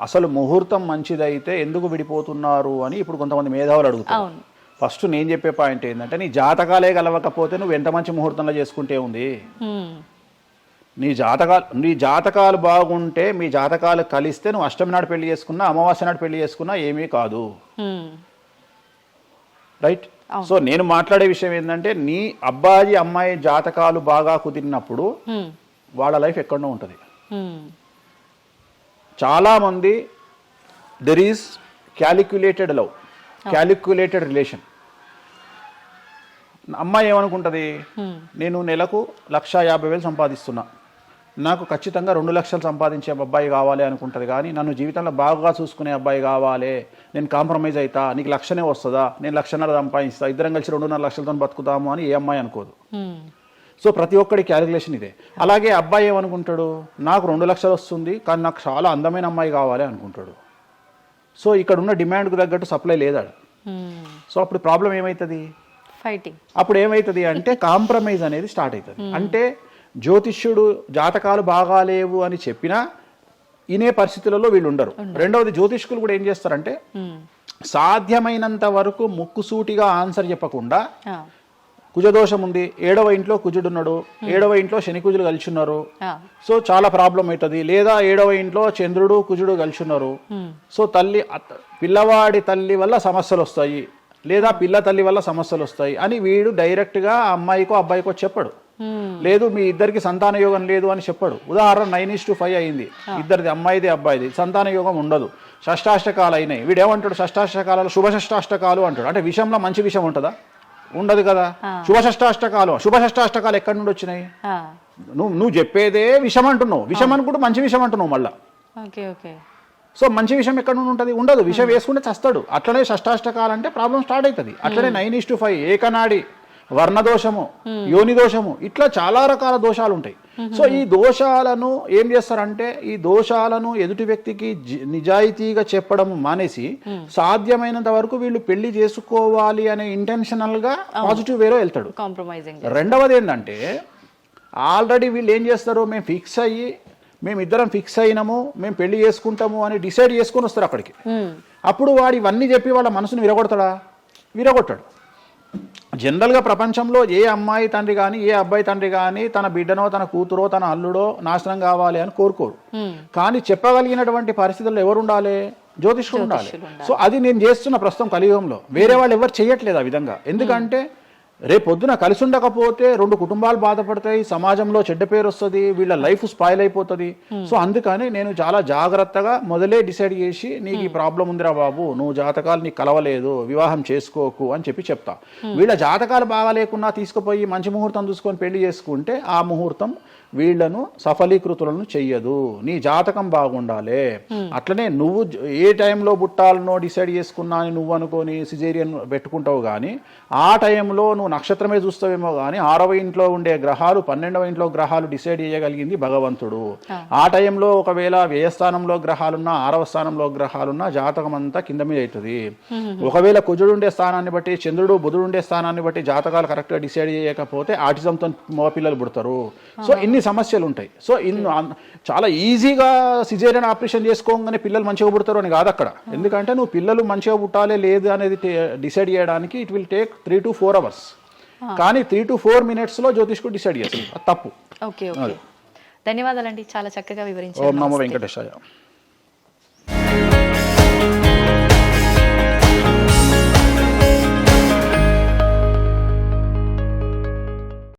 అసలు ముహూర్తం మంచిదైతే ఎందుకు విడిపోతున్నారు అని ఇప్పుడు కొంతమంది మేధావులు అడుగుతారు. ఫస్ట్ నేను చెప్పే పాయింట్ ఏంటంటే, నీ జాతకాలే కలవకపోతే నువ్వు ఎంత మంచి ముహూర్తంలో చేసుకుంటే ఉంది. నీ జాతకాలు బాగుంటే, మీ జాతకాలు కలిస్తే నువ్వు అష్టమి నాడు పెళ్లి చేసుకున్నా, అమావాస్య నాడు పెళ్లి చేసుకున్నా ఏమీ కాదు. రైట్? సో నేను మాట్లాడే విషయం ఏంటంటే, నీ అబ్బాయి అమ్మాయి జాతకాలు బాగా కుదిరినప్పుడు వాళ్ళ లైఫ్ ఎక్కడో ఉంటుంది. చాలామంది there is calculated love, calculated relation. అమ్మాయి ఏమనుకుంటుంది, నేను నెలకు 1,50,000 సంపాదిస్తున్నా, నాకు ఖచ్చితంగా 2 లక్షలు సంపాదించే అబ్బాయి కావాలి అనుకుంటుంది. కానీ నన్ను జీవితంలో బాగా చూసుకునే అబ్బాయి కావాలి, నేను కాంప్రమైజ్ అవుతా, నీకు 1,00,000 వస్తుందా, నేను 1,50,000 సంపాదిస్తా, ఇద్దరం కలిసి 2.5 లక్షలతో బతుకుతాము అని ఏ అమ్మాయి అనుకోదు. సో ప్రతి ఒక్కడి క్యాలిక్యులేషన్ ఇదే. అలాగే అబ్బాయి ఏమనుకుంటాడు, నాకు 2 లక్షలు వస్తుంది కానీ నాకు చాలా అందమైన అమ్మాయి కావాలి అనుకుంటాడు. సో ఇక్కడ ఉన్న డిమాండ్కు తగ్గట్టు సప్లై లేదా. సో అప్పుడు ప్రాబ్లం ఏమవుతుంది, ఫైటింగ్. అప్పుడు ఏమవుతుంది అంటే కాంప్రమైజ్ అనేది స్టార్ట్ అవుతుంది. అంటే జ్యోతిష్యుడు జాతకాలు బాగాలేవు అని చెప్పినా ఇనే పరిస్థితులలో వీళ్ళు ఉండరు. రెండవది, జ్యోతిష్కులు కూడా ఏం చేస్తారంటే సాధ్యమైనంత వరకు ముక్కుసూటిగా ఆన్సర్ చెప్పకుండా, కుజదోషం ఉంది, 7వ ఇంట్లో కుజుడున్నాడు, 7వ ఇంట్లో శని కుజులు కలిసి ఉన్నారు, సో చాలా ప్రాబ్లం అవుతుంది. లేదా 7వ ఇంట్లో చంద్రుడు కుజుడు కలిసి ఉన్నారు, సో పిల్లవాడి తల్లి వల్ల సమస్యలు వస్తాయి, లేదా పిల్ల తల్లి వల్ల సమస్యలు వస్తాయి అని వీడు డైరెక్ట్గా అమ్మాయికో అబ్బాయికో చెప్పడు. లేదు మీ ఇద్దరికి సంతాన యోగం లేదు అని చెప్పడు. ఉదాహరణ 9:5 అయింది, ఇద్దరిది అమ్మాయిది అబ్బాయిది, సంతాన యోగం ఉండదు, షష్టాష్టకాలు అయినాయి. వీడు ఏమంటాడు, షష్టాష్టకాలలో శుభ షష్టాష్టకాలు అంటాడు. అంటే విషయంలో మంచి విషయం ఉంటుందా? ఉండదు కదా. శుభ షష్టాష్టకాలు ఎక్కడి నుండి వచ్చినాయి? నువ్వు చెప్పేదే విషం అంటున్నావు, విషం అనుకుంటూ మంచి విషయం అంటున్నావు మళ్ళా. సో మంచి విషయం ఎక్కడ నుండి ఉంటుంది? ఉండదు. విషం వేసుకుంటే చస్తాడు. అట్లనే షష్టాష్టకాలు అంటే ప్రాబ్లం స్టార్ట్ అవుతుంది. అట్లనే 9:5, ఏకనాడి, వర్ణదోషము, యోని దోషము, ఇట్లా చాలా రకాల దోషాలు ఉంటాయి. సో ఈ దోషాలను ఏం చేస్తారంటే, ఈ దోషాలను ఎదుటి వ్యక్తికి నిజాయితీగా చెప్పడం మానేసి సాధ్యమైనంత వరకు వీళ్ళు పెళ్లి చేసుకోవాలి అనే ఇంటెన్షనల్ గా పాజిటివ్ వేలో వెళ్తాడు. రెండవది ఏంటంటే, ఆల్రెడీ వీళ్ళు ఏం చేస్తారు, మేము ఇద్దరం ఫిక్స్ అయినాము, మేము పెళ్లి చేసుకుంటాము అని డిసైడ్ చేసుకొని వస్తారు అక్కడికి. అప్పుడు వాడు ఇవన్నీ చెప్పి వాళ్ళ మనసును విరగొడతాడా? విరగొట్టాడు. జనరల్గా ప్రపంచంలో ఏ అమ్మాయి తండ్రి కానీ ఏ అబ్బాయి తండ్రి కానీ తన బిడ్డనో తన కూతురో తన అల్లుడో నాశనం కావాలి అని కోరుకోరు. కానీ చెప్పగలిగినటువంటి పరిస్థితుల్లో ఎవరు ఉండాలి? జ్యోతిష్కుడు ఉండాలి. సో అది నేను చేస్తున్న ప్రస్తుతం కలియుగంలో. వేరే వాళ్ళు ఎవరు చేయట్లేదు ఆ విధంగా. ఎందుకంటే రేపు పొద్దున కలిసి ఉండకపోతే 2 కుటుంబాలు బాధపడతాయి, సమాజంలో చెడ్డ పేరు వస్తుంది, వీళ్ళ లైఫ్ స్పాయిల్ అయిపోతుంది. సో అందుకని నేను చాలా జాగ్రత్తగా మొదలే డిసైడ్ చేసి నీకు ఈ ప్రాబ్లం ఉందిరా బాబు, నువ్వు జాతకాలు నీకు కలవలేదు, వివాహం చేసుకోకు అని చెప్తా. వీళ్ళ జాతకాలు బాగా లేకున్నా తీసుకుపోయి మంచి ముహూర్తం చూసుకొని పెళ్లి చేసుకుంటే ఆ ముహూర్తం వీళ్లను సఫలీకృతులను చెయ్యదు. నీ జాతకం బాగుండాలి. అట్లనే నువ్వు ఏ టైంలో పుట్టాలనో డిసైడ్ చేసుకున్నా అని నువ్వు అనుకొని సిజేరియన్ పెట్టుకుంటావు, కానీ ఆ టైంలో నువ్వు నక్షత్రమే చూస్తావేమో కానీ 6వ ఇంట్లో ఉండే గ్రహాలు 12వ ఇంట్లో గ్రహాలు డిసైడ్ చేయగలిగింది భగవంతుడు. ఆ టైంలో ఒకవేళ వ్యయస్థానంలో గ్రహాలున్నా 6వ స్థానంలో గ్రహాలున్నా జాతకం అంతా కింద మీద అవుతుంది. ఒకవేళ కుజుడు ఉండే స్థానాన్ని బట్టి, చంద్రుడు బుధుడు ఉండే స్థానాన్ని బట్టి జాతకాలు కరెక్ట్గా డిసైడ్ చేయకపోతే ఆటిజంతో మగపిల్లలు పుడతారు. సో ఇన్ని సమస్యలు ఉంటాయి. సో చాలా ఈజీగా సిజేరియన్ ఆపరేషన్ చేసుకోగానే పిల్లలు మంచిగా పుడతారు అని కాదు అక్కడ. ఎందుకంటే నువ్వు పిల్లలు మంచిగా పుట్టాలి లేదు అనేది డిసైడ్ చేయడానికి it will take 3 to 4 hours. కానీ 3 to 4 minutes లో జ్యోతిష్కుడు డిసైడ్ చేస్తుంది. అది తప్పు. ఓకే, ధన్యవాదాలండి, చాలా చక్కగా వివరించారు. ఓం నమో వెంకటేశాయ.